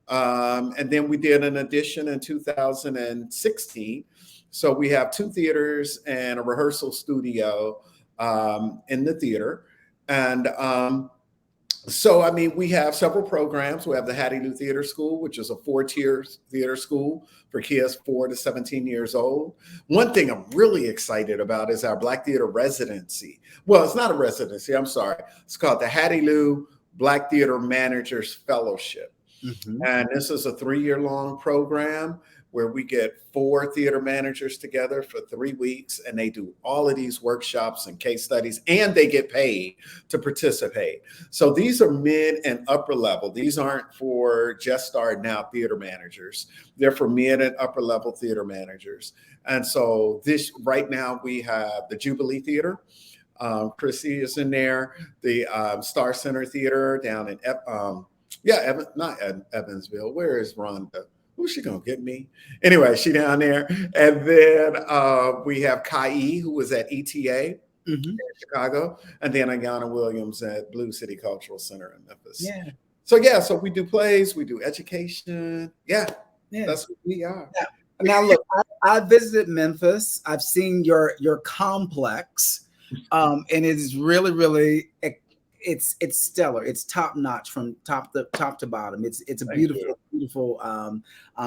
And then we did an addition in 2016. So we have 2 theaters and a rehearsal studio in the theater. And so, we have several programs. We have the Hattiloo Theater School, which is a 4-tier theater school for kids 4 to 17 years old. One thing I'm really excited about is our Black Theater residency. Well, it's not a residency, I'm sorry. It's called the Hattiloo Black Theater Managers Fellowship. And this is a 3-year-long program where we get 4 theater managers together for 3 weeks, and they do all of these workshops and case studies, and they get paid to participate. So these are mid and upper level. These aren't for just starting out theater managers. They're for mid and upper level theater managers. And so right now we have the Jubilee Theater. Chrissy is in there. The Star Center Theater down in Evansville. Where is Rhonda? Who's she gonna get me? Anyway, she down there. And then we have Kai, who was at ETA in Chicago, and then Ayanna Williams at Blue City Cultural Center in Memphis. So we do plays, we do education. That's what we are. Now look, I visited Memphis. I've seen your complex, and it is really it's stellar. It's top notch from top to bottom. It's a beautiful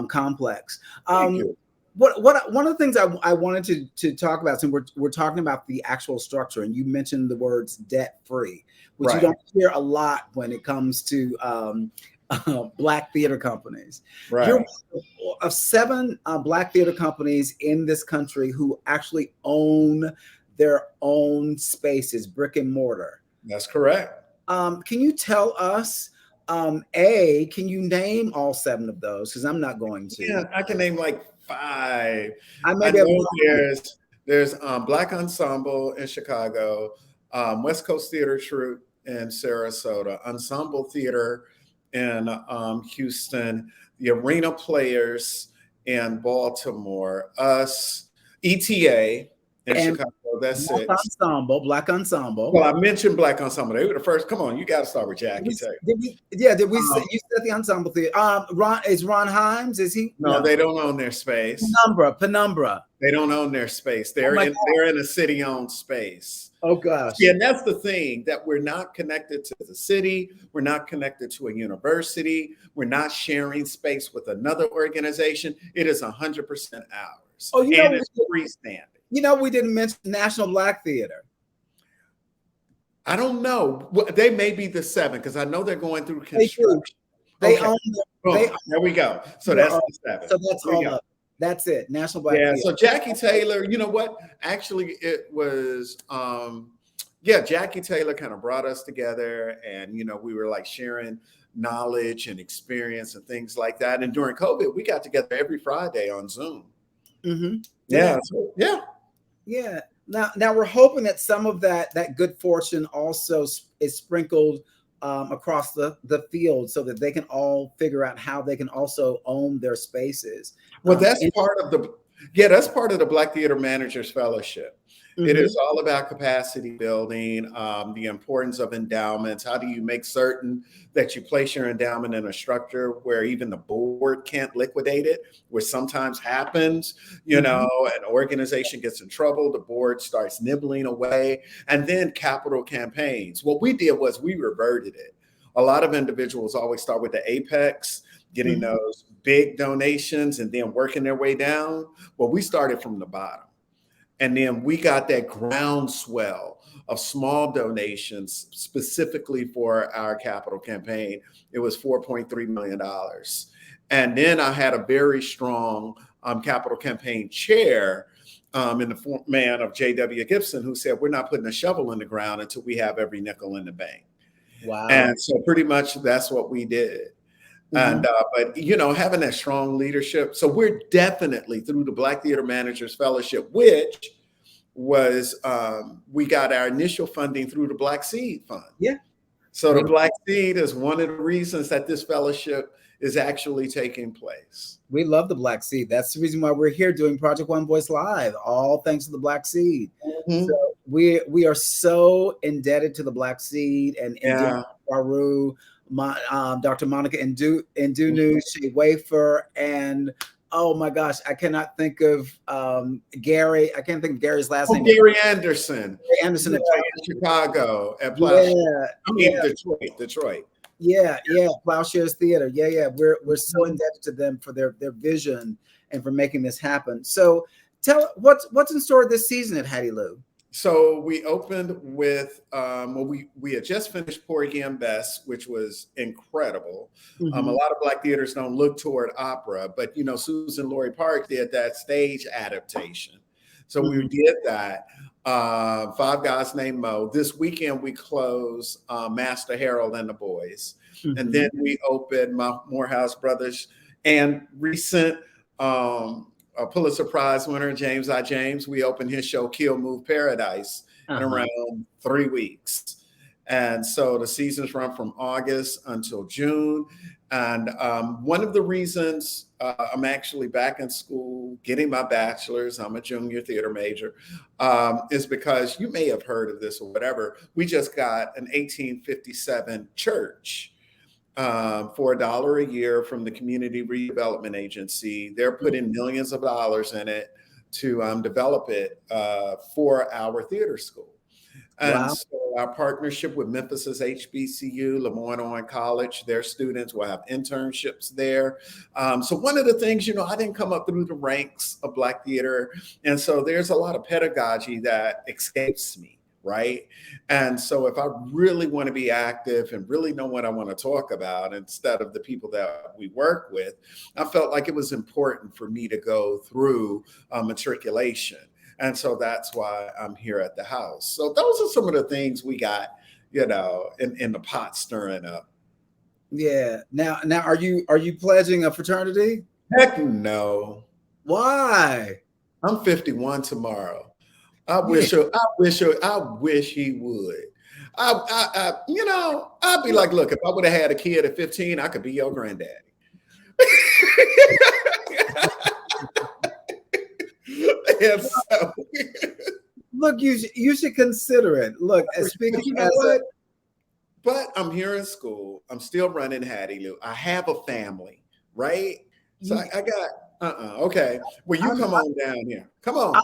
complex. One of the things I wanted to talk about, since we're talking about the actual structure, and you mentioned the words debt free, which you don't hear a lot when it comes to Black theater companies. You're one of 7 Black theater companies in this country who actually own their own spaces, brick and mortar. That's correct. Can you tell us, can you name all 7 of those? Because I'm not going to. Yeah, I can name like 5. I know there's Black Ensemble in Chicago, West Coast Theater Troupe in Sarasota, Ensemble Theater in Houston, the Arena Players in Baltimore, us, ETA in Chicago. That's Black Ensemble, Black Ensemble. Well, I mentioned Black Ensemble. They were the first. Come on, you got to start with Jackie Taylor. Did we say, you said the Ensemble Theater? Is Ron Himes? Is he? No, they don't own their space. Penumbra. They don't own their space. They're in a city-owned space. Oh gosh. Yeah, and that's the thing, that we're not connected to the city. We're not connected to a university. We're not sharing space with another organization. It is 100% ours. Oh, and it's freestanding. We didn't mention National Black Theater. I don't know. They may be the 7 because I know they're going through construction. They own. There we go. So that's the 7. So that's all up. That's it. National Black Theater. So Jackie Taylor, you know what? Actually, it was Jackie Taylor kind of brought us together, and we were like sharing knowledge and experience and things like that. And during COVID, we got together every Friday on Zoom. Yeah. Now we're hoping that some of that good fortune also is sprinkled across the field, so that they can all figure out how they can also own their spaces. Well, that's part of that's part of the Black Theater Managers Fellowship. It is all about capacity building, the importance of endowments. How do you make certain that you place your endowment in a structure where even the board can't liquidate it, which sometimes happens, an organization gets in trouble, the board starts nibbling away, and then capital campaigns. What we did was we reverted it. A lot of individuals always start with the apex, getting those big donations and then working their way down. Well, we started from the bottom. And then we got that groundswell of small donations specifically for our capital campaign. It was $4.3 million. And then I had a very strong capital campaign chair in the man of J.W. Gibson, who said, we're not putting a shovel in the ground until we have every nickel in the bank. Wow. And so pretty much that's what we did. And but having that strong leadership. So we're definitely through the Black Theater Managers Fellowship, which was we got our initial funding through the Black Seed Fund. Yeah. So the Black Seed is one of the reasons that this fellowship is actually taking place. We love the Black Seed. That's the reason why we're here doing Project One Voice Live, all thanks to the Black Seed. So we are so indebted to the Black Seed and Waru, Dr. Monica Ndunu, Shea Wafer, and oh my gosh, I cannot think of Gary. I can't think of Gary's last name. Gary Anderson. Gary Anderson in Chicago at Detroit. Yeah, Plowshares Theater. Yeah. We're so indebted to them for their vision and for making this happen. So tell what's in store this season at Hattiloo. So we opened with, we had just finished Porgy and Bess, which was incredible. A lot of Black theaters don't look toward opera, but Susan Laurie Park did that stage adaptation. So we did that. Five Guys Named Mo. This weekend we close Master Harold and the Boys. And then we open Morehouse Brothers and recent a Pulitzer Prize winner, James I. James, we opened his show, Kill Move Paradise, in around 3 weeks. And so the seasons run from August until June. And one of the reasons I'm actually back in school, getting my bachelor's, I'm a junior theater major, is because you may have heard of this or whatever. We just got an 1857 church for $1 a year from the Community Redevelopment Agency. They're putting millions of dollars in it to develop it for our theater school. And so our partnership with Memphis's HBCU, Lemoyne College, their students will have internships there. So one of the things, I didn't come up through the ranks of Black theater. And so there's a lot of pedagogy that escapes me. Right. And so if I really want to be active and really know what I want to talk about instead of the people that we work with, I felt like it was important for me to go through matriculation. And so that's why I'm here at the house. So those are some of the things we got, in the pot stirring up. Yeah. Now, are you pledging a fraternity? Heck no. Why? I'm 51 tomorrow. I wish he would. I'd be like, look, if I would have had a kid at 15, I could be your granddaddy. And so, look, you should consider it. Look, speaking but I'm here in school. I'm still running Hattiloo. I have a family, right? So I got okay. Well, you come on down here. Come on.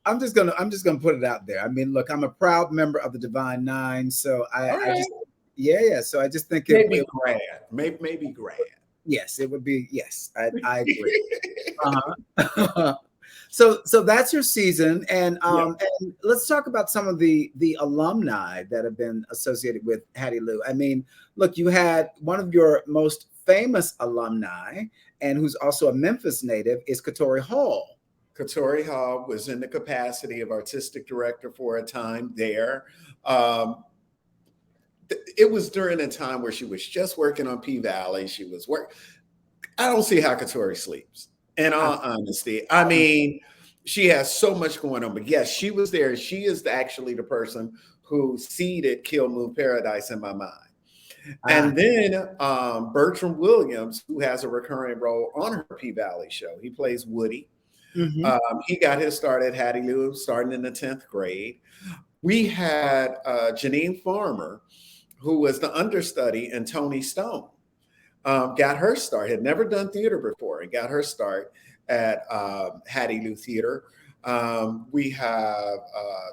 I'm just gonna put it out there. I mean, look, I'm a proud member of the Divine Nine, so So I just think maybe grand, maybe grand. Yes, it would be. Yes, I agree. So that's your season, and let's talk about some of the alumni that have been associated with Hattiloo. I mean, look, you had one of your most famous alumni, and who's also a Memphis native, is Katori Hall. Katori Hall was in the capacity of artistic director for a time there. It was during a time where she was just working on P-Valley. She was I don't see how Katori sleeps, in all honesty. I mean, she has so much going on. But yes, she was there. She is actually the person who seeded Kill Moon Paradise in my mind. And then Bertram Williams, who has a recurring role on her P-Valley show. He plays Woody. He got his start at Hattiloo, starting in the 10th grade. We had Janine Farmer, who was the understudy, and Tony Stone got her start, had never done theater before, and got her start at Hattiloo Theater. We have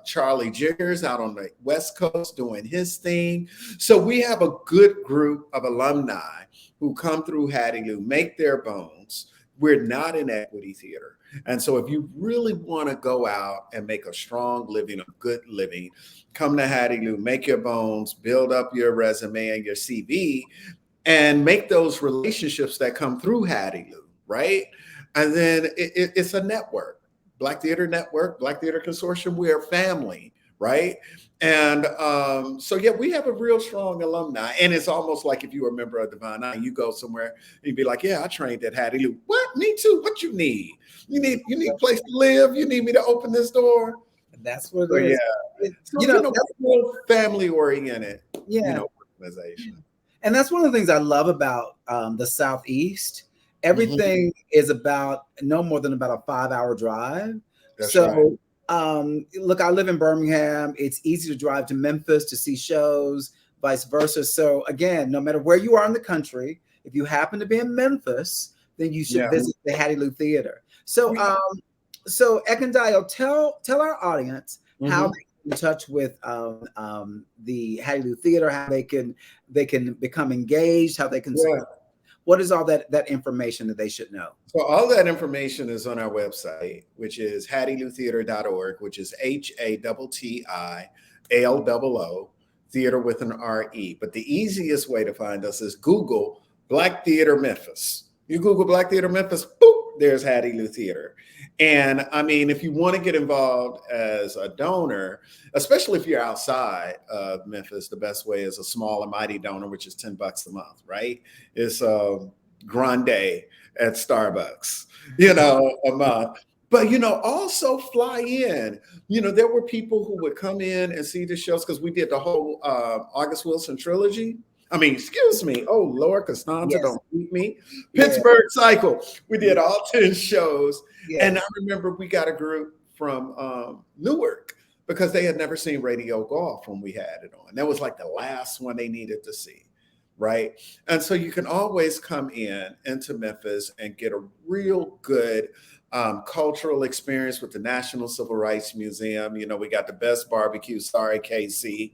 Charlie Jiggers out on the West Coast doing his thing. So we have a good group of alumni who come through Hattiloo, make their bones. We're not in equity theater. And so if you really want to go out and make a strong living, a good living, come to Hattiloo, make your bones, build up your resume and your CV, and make those relationships that come through Hattiloo, right? And then it's a network. Black Theater Network, Black Theater Consortium, we're a family, right? And so, yeah, we have a real strong alumni. And it's almost like if you were a member of Divine Nine, you go somewhere and you'd be like, yeah, I trained at Hattiloo. What? Me too. What you need? You need a place to live? You need me to open this door? And that's what it is. Yeah. So, you know, that's real family-oriented, organization. And that's one of the things I love about the Southeast. Everything is about no more than about a 5-hour drive. That's so look, I live in Birmingham. It's easy to drive to Memphis to see shows, vice versa. So again, no matter where you are in the country, if you happen to be in Memphis, then you should visit the Hattiloo Theater. So so Ekundayo, tell our audience how they get in touch with the Hattiloo Theater, how they can become engaged, how they can what is all that information that they should know? So all that information is on our website, which is hattilootheater.org, which is HATTILLOO, theater with an RE. But the easiest way to find us is Google Black Theater Memphis. You Google Black Theater Memphis, boop, there's Hattiloo Theater. And I mean, if you want to get involved as a donor, especially if you're outside of Memphis, the best way is a small and mighty donor, which is $10 a month, right? It's a grande at Starbucks, a month. But, also fly in. There were people who would come in and see the shows because we did the whole August Wilson trilogy. I mean, excuse me. Oh, Lord, Costanza, don't beat me. Pittsburgh Cycle. We did all 10 shows. Yes. And I remember we got a group from Newark because they had never seen Radio Golf when we had it on. That was like the last one they needed to see, right? And so you can always come into Memphis and get a real good cultural experience with the National Civil Rights Museum. We got the best barbecue. Sorry, KC.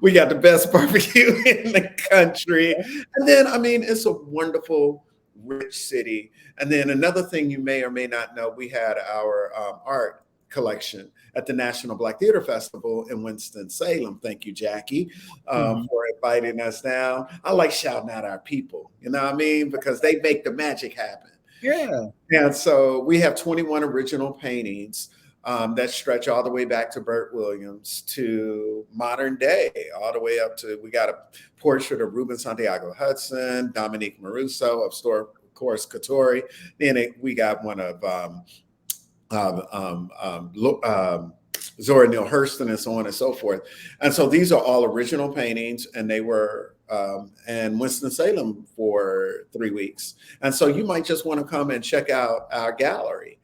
We got the best barbecue in the country. And then, I mean, it's a wonderful, rich city. And then another thing you may or may not know, we had our art collection at the National Black Theater Festival in Winston-Salem. Thank you, Jackie, for inviting us down. I like shouting out our people, you know what I mean? Because they make the magic happen. Yeah. And so we have 21 original paintings that stretch all the way back to Bert Williams to modern day, all the way up to, we got a portrait of Ruben Santiago Hudson, Dominique Maruso, of course, Katori. Then we got one of Zora Neale Hurston and so on and so forth. And so these are all original paintings, and they were in Winston-Salem for 3 weeks. And so you might just want to come and check out our gallery,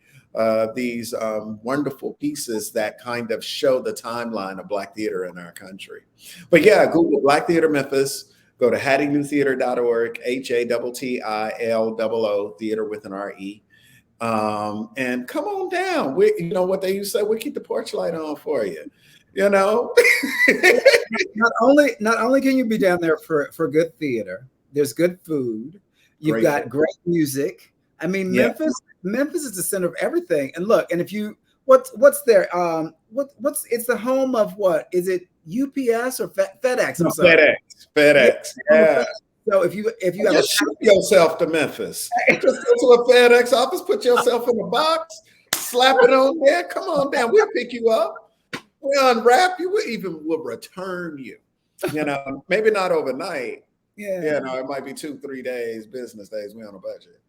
these wonderful pieces that kind of show the timeline of Black theater in our country. But yeah, Google Black Theater Memphis, go to hattilootheater.org, HATTILOO, theater with an RE. And come on down. What they used to say, we'll keep the porch light on for you. Not only can you be down there for good theater, there's good food. You've got great music. I mean, Memphis is the center of everything. And look, and if you what's there? It's the home of what? Is it UPS or FedEx? I'm sorry. FedEx. Yeah. So if you have just ship yourself to Memphis, just go to a FedEx office, put yourself in a box, slap it on there. Come on down. We'll pick you up. We'll unwrap you. We'll return you. Maybe not overnight. Yeah. It might be 2-3 days, business days. We're on a budget.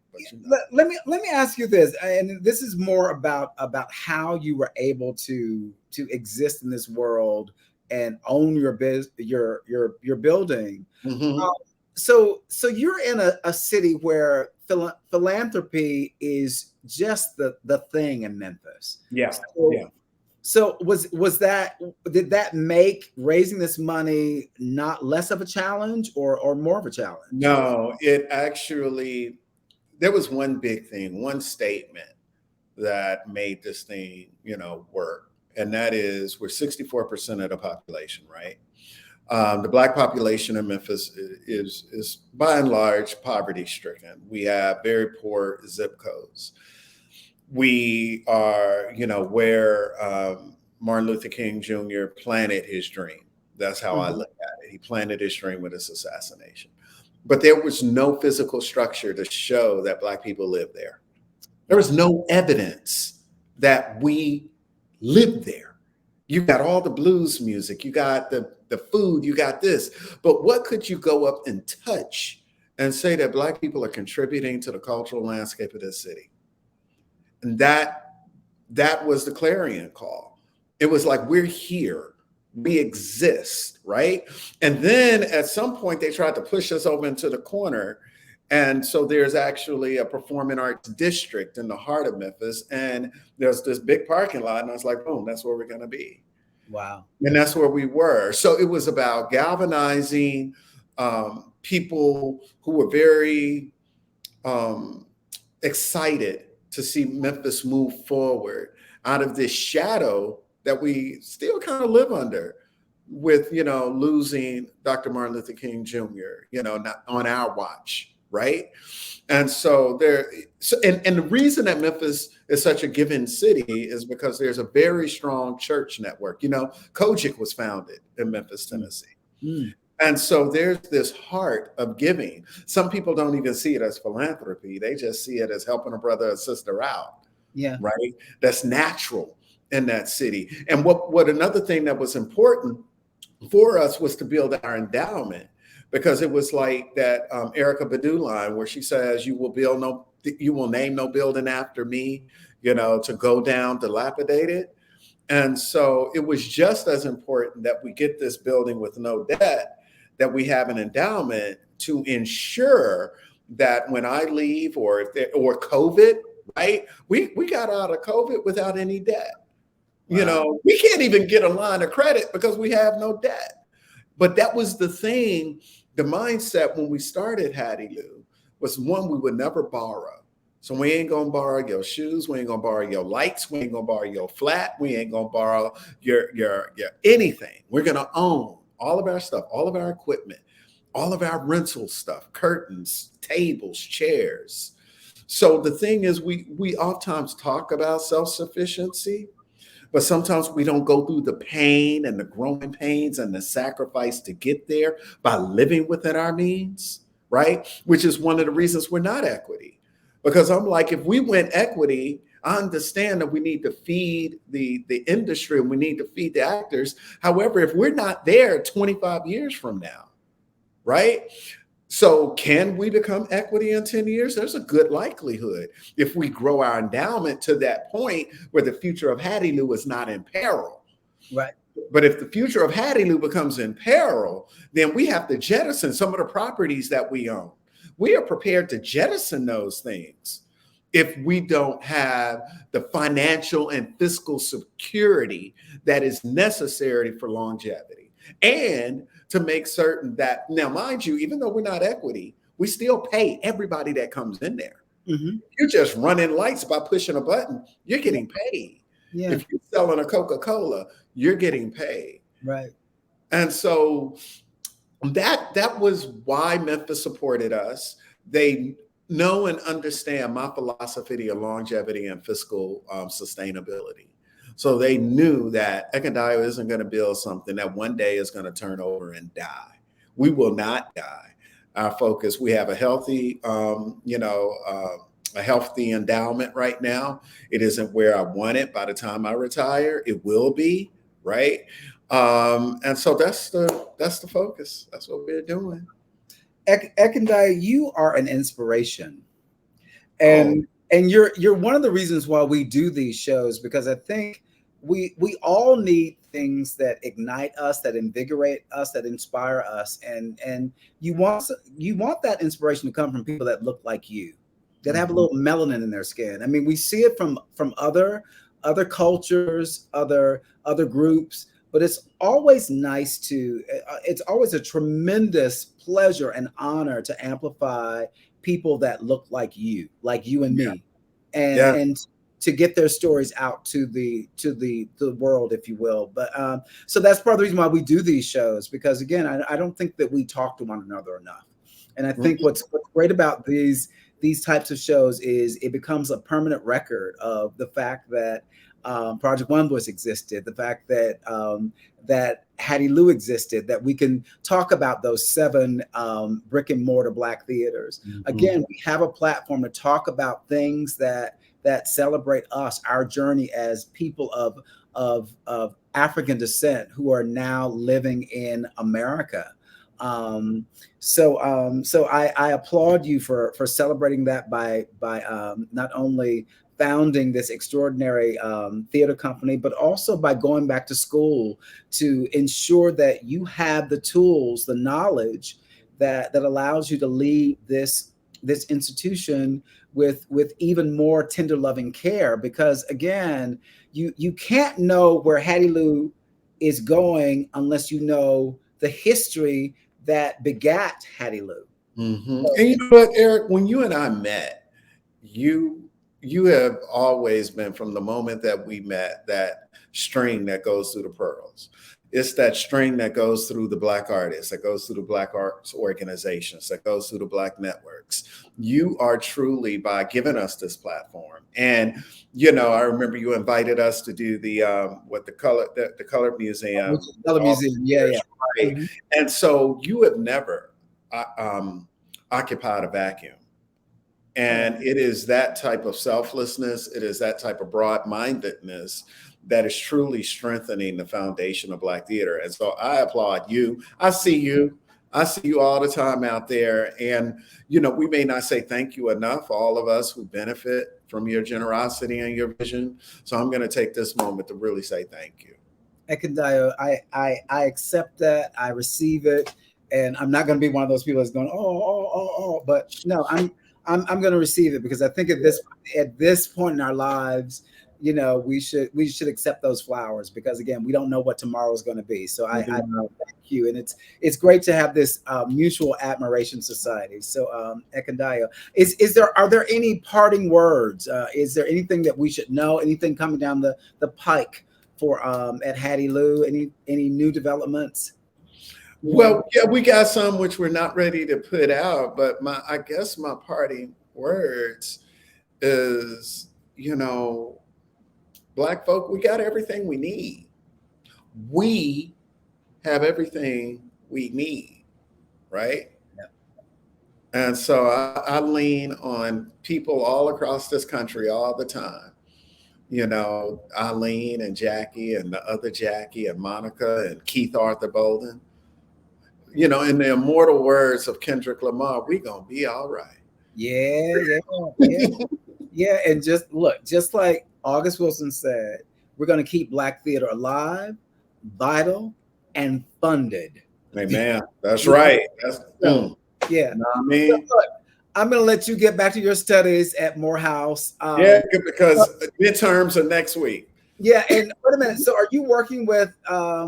but let me ask you this, and this is more about how you were able to exist in this world and own your your building. Mhm. So you're in a city where philanthropy is just the thing in Memphis. Yeah, So, yeah. so did that make raising this money not less of a challenge or more of a challenge? No, it actually, there was one big thing, one statement that made this thing, work. And that is we're 64% of the population, right? The Black population in Memphis is by and large poverty stricken. We have very poor zip codes. We are, where Martin Luther King Jr. planted his dream. That's how I look at it. He planted his dream with his assassination. But there was no physical structure to show that Black people lived there. There was no evidence that we lived there. You got all the blues music, you got the food, you got this. But what could you go up and touch and say that Black people are contributing to the cultural landscape of this city? And that was the clarion call. It was like, we're here. We exist, right? And then at some point they tried to push us over into the corner. And so there's actually a performing arts district in the heart of Memphis. And there's this big parking lot. And I was like, boom, that's where we're going to be. Wow. And that's where we were. So it was about galvanizing people who were very excited to see Memphis move forward out of this shadow that we still kind of live under with, losing Dr. Martin Luther King Jr., not on our watch, right? And so and the reason that Memphis is such a giving city is because there's a very strong church network. Kojic was founded in Memphis, Tennessee. Mm. And so there's this heart of giving. Some people don't even see it as philanthropy. They just see it as helping a brother or sister out. Yeah. Right. That's natural in that city. And what another thing that was important for us was to build our endowment, because it was like that Erykah Badu line where she says, you will name no building after me, to go down dilapidated. And so it was just as important that we get this building with no debt, that we have an endowment to ensure that when I leave or COVID, right? We got out of COVID without any debt. Wow. We can't even get a line of credit because we have no debt. But that was the thing, the mindset when we started Hattiloo was, one, we would never borrow. So we ain't gonna borrow your shoes, we ain't gonna borrow your lights, we ain't gonna borrow your flat, we ain't gonna borrow your anything. We're gonna own all of our stuff, all of our equipment, all of our rental stuff, curtains, tables, chairs. So the thing is, we oftentimes talk about self-sufficiency, but sometimes we don't go through the pain and the growing pains and the sacrifice to get there by living within our means, right? Which is one of the reasons we're not equity. Because I'm like, if we went equity, I understand that we need to feed the industry and we need to feed the actors. However, if we're not there 25 years from now, right? So can we become equity in 10 years? There's a good likelihood if we grow our endowment to that point where the future of Hattiloo is not in peril. Right. But if the future of Hattiloo becomes in peril, then we have to jettison some of the properties that we own. We are prepared to jettison those things if we don't have the financial and fiscal security that is necessary for longevity. And to make certain that, now mind you, even though we're not equity, we still pay everybody that comes in there. Mm-hmm. You're just running lights by pushing a button, you're getting paid. Yeah. If you're selling a Coca-Cola, you're getting paid. Right. And so that was why Memphis supported us. They know and understand my philosophy of longevity and fiscal sustainability. So they knew that Ekundayo isn't going to build something that one day is going to turn over and die. We will not die. Our focus, we have a healthy, a healthy endowment right now. It isn't where I want it by the time I retire. It will be, right? And so that's the focus. That's what we're doing. Ekundayo, you are an inspiration. And you're one of the reasons why we do these shows, because I think we all need things that ignite us, that invigorate us, that inspire us, and you want that inspiration to come from people that look like you, that have a little melanin in their skin. I mean, we see it from other cultures, other groups, but it's always nice to. It's always a tremendous pleasure and honor to amplify people that look like you and me, and to get their stories out to the world, if you will. But so that's part of the reason why we do these shows, because again, I don't think that we talk to one another enough. And I think what's great about these types of shows is it becomes a permanent record of the fact that Project One Voice existed, the fact that that Hattiloo existed, that we can talk about those 7 brick and mortar Black theaters. Again, we have a platform to talk about things that celebrate us, our journey as people of African descent who are now living in America. So I applaud you for celebrating that by not only founding this extraordinary theater company, but also by going back to school to ensure that you have the tools, the knowledge that allows you to lead this institution with even more tender loving care. Because again, you can't know where Hattiloo is going unless you know the history that begat Hattiloo. And you know what, Eric, when you and I met, you have always been, from the moment that we met, that string that goes through the pearls. It's that string that goes through the Black artists, that goes through the Black arts organizations, that goes through the Black networks. You are truly, by giving us this platform. And, you know, I remember you invited us to do the Color Museum. Color Museum, yeah. Right? And so you have never occupied a vacuum. And it is that type of selflessness, it is that type of broad-mindedness that is truly strengthening the foundation of Black theater. And so I applaud you. I see you all the time out there. And, you know, we may not say thank you enough, all of us who benefit from your generosity and your vision. So I'm going to take this moment to really say thank you. Ekundayo, I accept that. I receive it. And I'm not going to be one of those people that's going, oh, but no, I'm going to receive it, because I think at this point in our lives, you know, we should accept those flowers, because again, we don't know what tomorrow is going to be. So I thank you, and it's great to have this mutual admiration society. So Ekundayo, are there any parting words? Is there anything that we should know? Anything coming down the pike for at Hattiloo? Any new developments? Well, yeah, we got some which we're not ready to put out, but I guess my parting words is, you know, Black folk, we got everything we need. We have everything we need, right? Yeah. And so I lean on people all across this country all the time. You know, Eileen and Jackie and the other Jackie and Monica and Keith Arthur Bolden. You know, in the immortal words of Kendrick Lamar, we gonna be all right. Yeah. And just like August Wilson said, we're gonna keep Black theater alive, vital, and funded. Amen. That's right. Yeah. You know what I mean? So, look, I'm gonna let you get back to your studies at Morehouse. Because midterms are next week. Yeah, and wait a minute. So, are you working with Are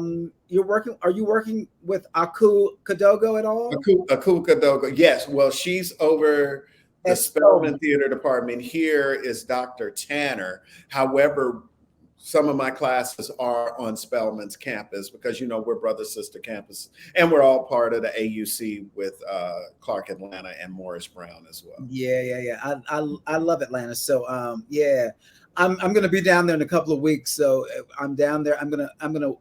you working with Aku Kadogo at all? Aku Kadogo, yes. Well, she's over the Spelman Theater Department. Here is Dr. Tanner. However, some of my classes are on Spelman's campus, because, you know, we're brother-sister campus, and we're all part of the AUC with Clark Atlanta and Morris Brown as well. Yeah. I love Atlanta. So I'm going to be down there in a couple of weeks. So I'm down there. I'm gonna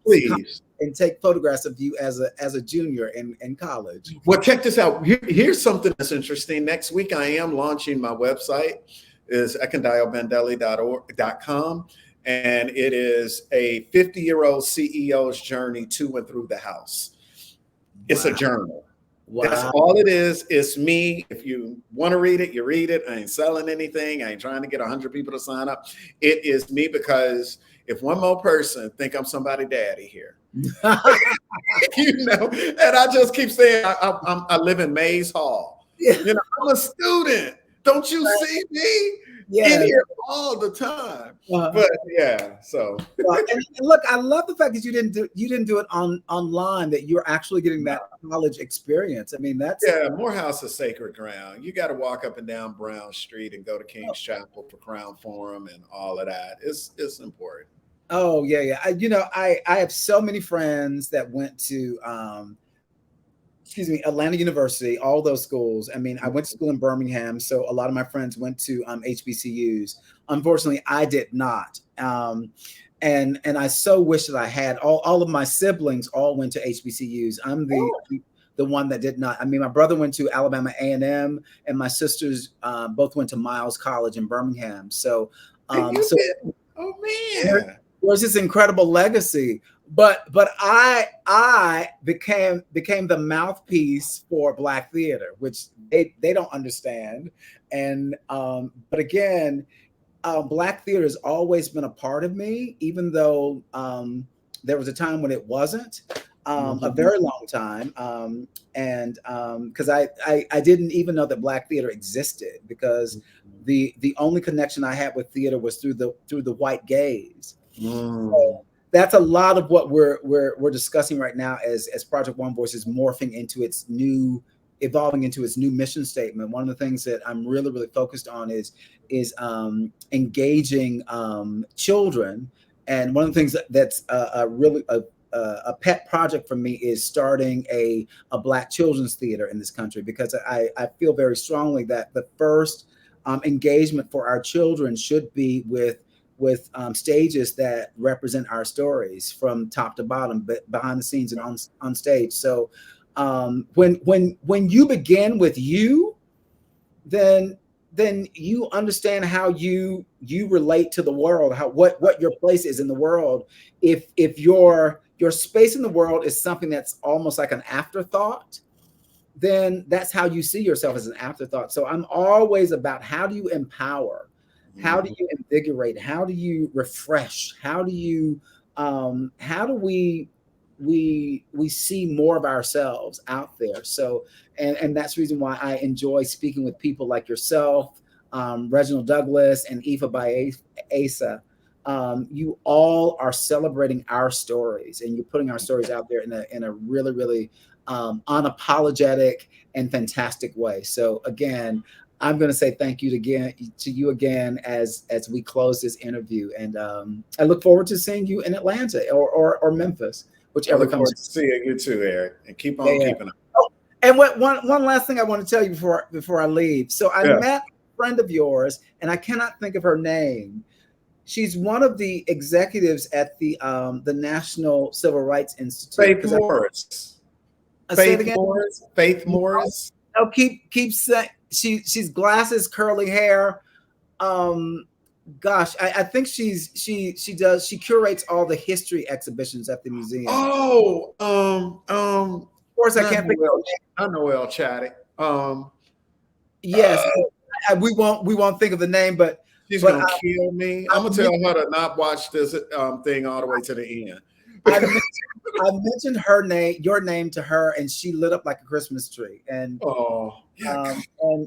please and take photographs of you as a junior in college. Well, check this out. Here's something that's interesting. Next week, I am launching my website. Is ekundayobandele.com. And it is a 50-year-old CEO's journey to and through the house. It's a journal. That's Wow. all it is. It's me. If you want to read it, you read it. I ain't selling anything. I ain't trying to get 100 people to sign up. It is me, because if one more person think I'm somebody daddy here, and I just keep saying I live in Mays Hall. I'm a student. Don't you see me in here all the time? But yeah, so and look, I love the fact that you didn't do it online, that you're actually getting that college experience. I mean, that's Morehouse is sacred ground. You got to walk up and down Brown Street and go to King's Chapel for Crown Forum and all of that. It's important. Oh yeah. I have so many friends that went to Atlanta University, all those schools. I mean, I went to school in Birmingham, so a lot of my friends went to HBCUs. Unfortunately, I did not. And I so wish that I had. All of my siblings all went to HBCUs. I'm the one that did not. I mean, my brother went to Alabama A&M, and my sisters both went to Miles College in Birmingham. So, Oh man, there's this incredible legacy. But I became the mouthpiece for Black theater, which they don't understand. And but again, Black theater has always been a part of me, even though there was a time when it wasn't, a very long time. And because I didn't even know that Black theater existed, because the only connection I had with theater was through the white gaze. So that's a lot of what we're discussing right now as Project One Voice is morphing into evolving into its new mission statement. One of the things that I'm really, really focused on is engaging children. And one of the things that's a pet project for me is starting a Black children's theater in this country, because I feel very strongly that the first engagement for our children should be with stages that represent our stories from top to bottom, but behind the scenes and on stage. So when you begin with you, then you understand how you relate to the world, what your place is in the world. If your space in the world is something that's almost like an afterthought, then that's how you see yourself, as an afterthought. So I'm always about, how do you empower? How do you invigorate? How do you refresh? How do we see more of ourselves out there? So, and that's the reason why I enjoy speaking with people like yourself, Reginald Douglas, and Ifa Bayeza. You all are celebrating our stories, and you're putting our stories out there in a really, really unapologetic and fantastic way. So again, I'm going to say thank you to you again as we close this interview, and I look forward to seeing you in Atlanta or Memphis, whichever comes. Seeing you too, Eric, and keep on keeping up. Oh, and one last thing I want to tell you before I leave. So I met a friend of yours, and I cannot think of her name. She's one of the executives at the National Civil Rights Institute. Faith Morris. Faith Morris. Oh, keep saying. She's glasses, curly hair. Gosh, I think she curates all the history exhibitions at the museum. Of course, I can't think of. I know El Chatty. Yes, we won't think of the name, but she's gonna kill me. I'm gonna tell her to not watch this thing all the way to the end. I mentioned your name to her, and she lit up like a Christmas tree. And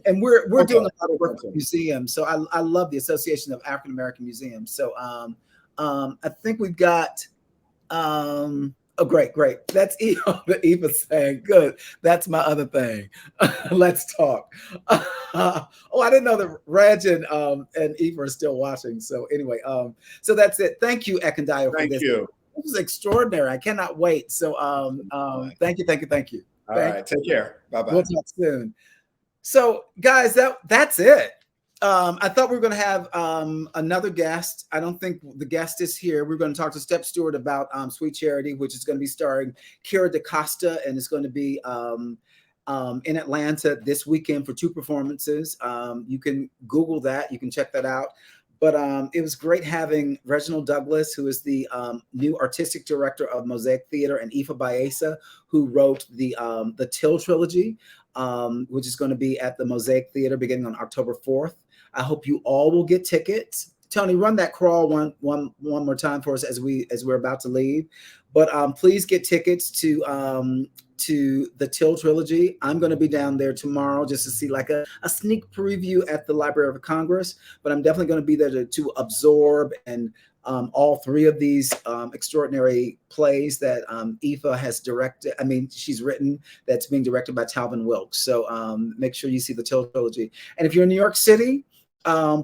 and we're doing a lot of work with museums. So I love the Association of African American Museums. So I think we've got great. That's Eva saying good. That's my other thing. Let's talk. I didn't know that Reg and Eva are still watching. So anyway, so that's it. Thank you, Ekundayo, for this. Thank you. This is extraordinary. I cannot wait. So thank you. All right, take care. Bye-bye. We'll talk soon. So guys, that's it. I thought we were going to have another guest. I don't think the guest is here. We're going to talk to Step Stewart about Sweet Charity, which is going to be starring Kira DaCosta, and it's going to be in Atlanta this weekend for 2 performances. You can Google that. You can check that out. But it was great having Reginald Douglas, who is the new artistic director of Mosaic Theater, and Ifa Bayeza, who wrote the Till Trilogy, which is going to be at the Mosaic Theater beginning on October 4th. I hope you all will get tickets. Tony, run that crawl one more time for us as we're about to leave. But please get tickets to the Till Trilogy. I'm going to be down there tomorrow just to see like a sneak preview at the Library of Congress. But I'm definitely going to be there to absorb and all three of these extraordinary plays that Ifa has directed. I mean, she's written, that's being directed by Talvin Wilkes. So make sure you see the Till Trilogy. And if you're in New York City,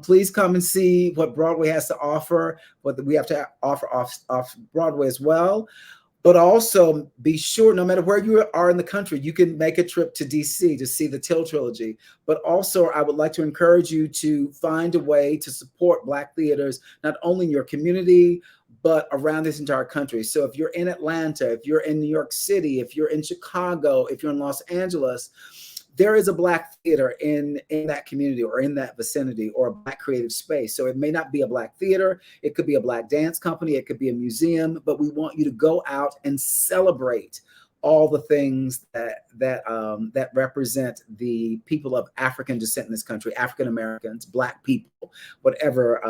please come and see what Broadway has to offer, what we have to offer off Broadway as well. But also be sure, no matter where you are in the country, you can make a trip to DC to see the Till Trilogy. But also, I would like to encourage you to find a way to support Black theaters, not only in your community, but around this entire country. So if you're in Atlanta, if you're in New York City, if you're in Chicago, if you're in Los Angeles, there is a Black theater in that community or in that vicinity, or a Black creative space. So it may not be a Black theater, it could be a Black dance company, it could be a museum, but we want you to go out and celebrate all the things that represent the people of African descent in this country, African Americans, Black people, whatever,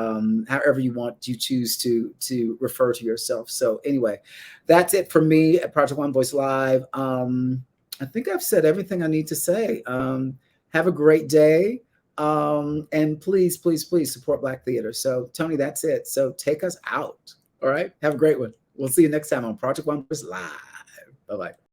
however you choose to refer to yourself. So anyway, that's it for me at Project One Voice Live. I think I've said everything I need to say. Have a great day. And please, please, please support Black theater. So Tony, that's it. So take us out. All right. Have a great one. We'll see you next time on Project One Voice Live. Bye-bye.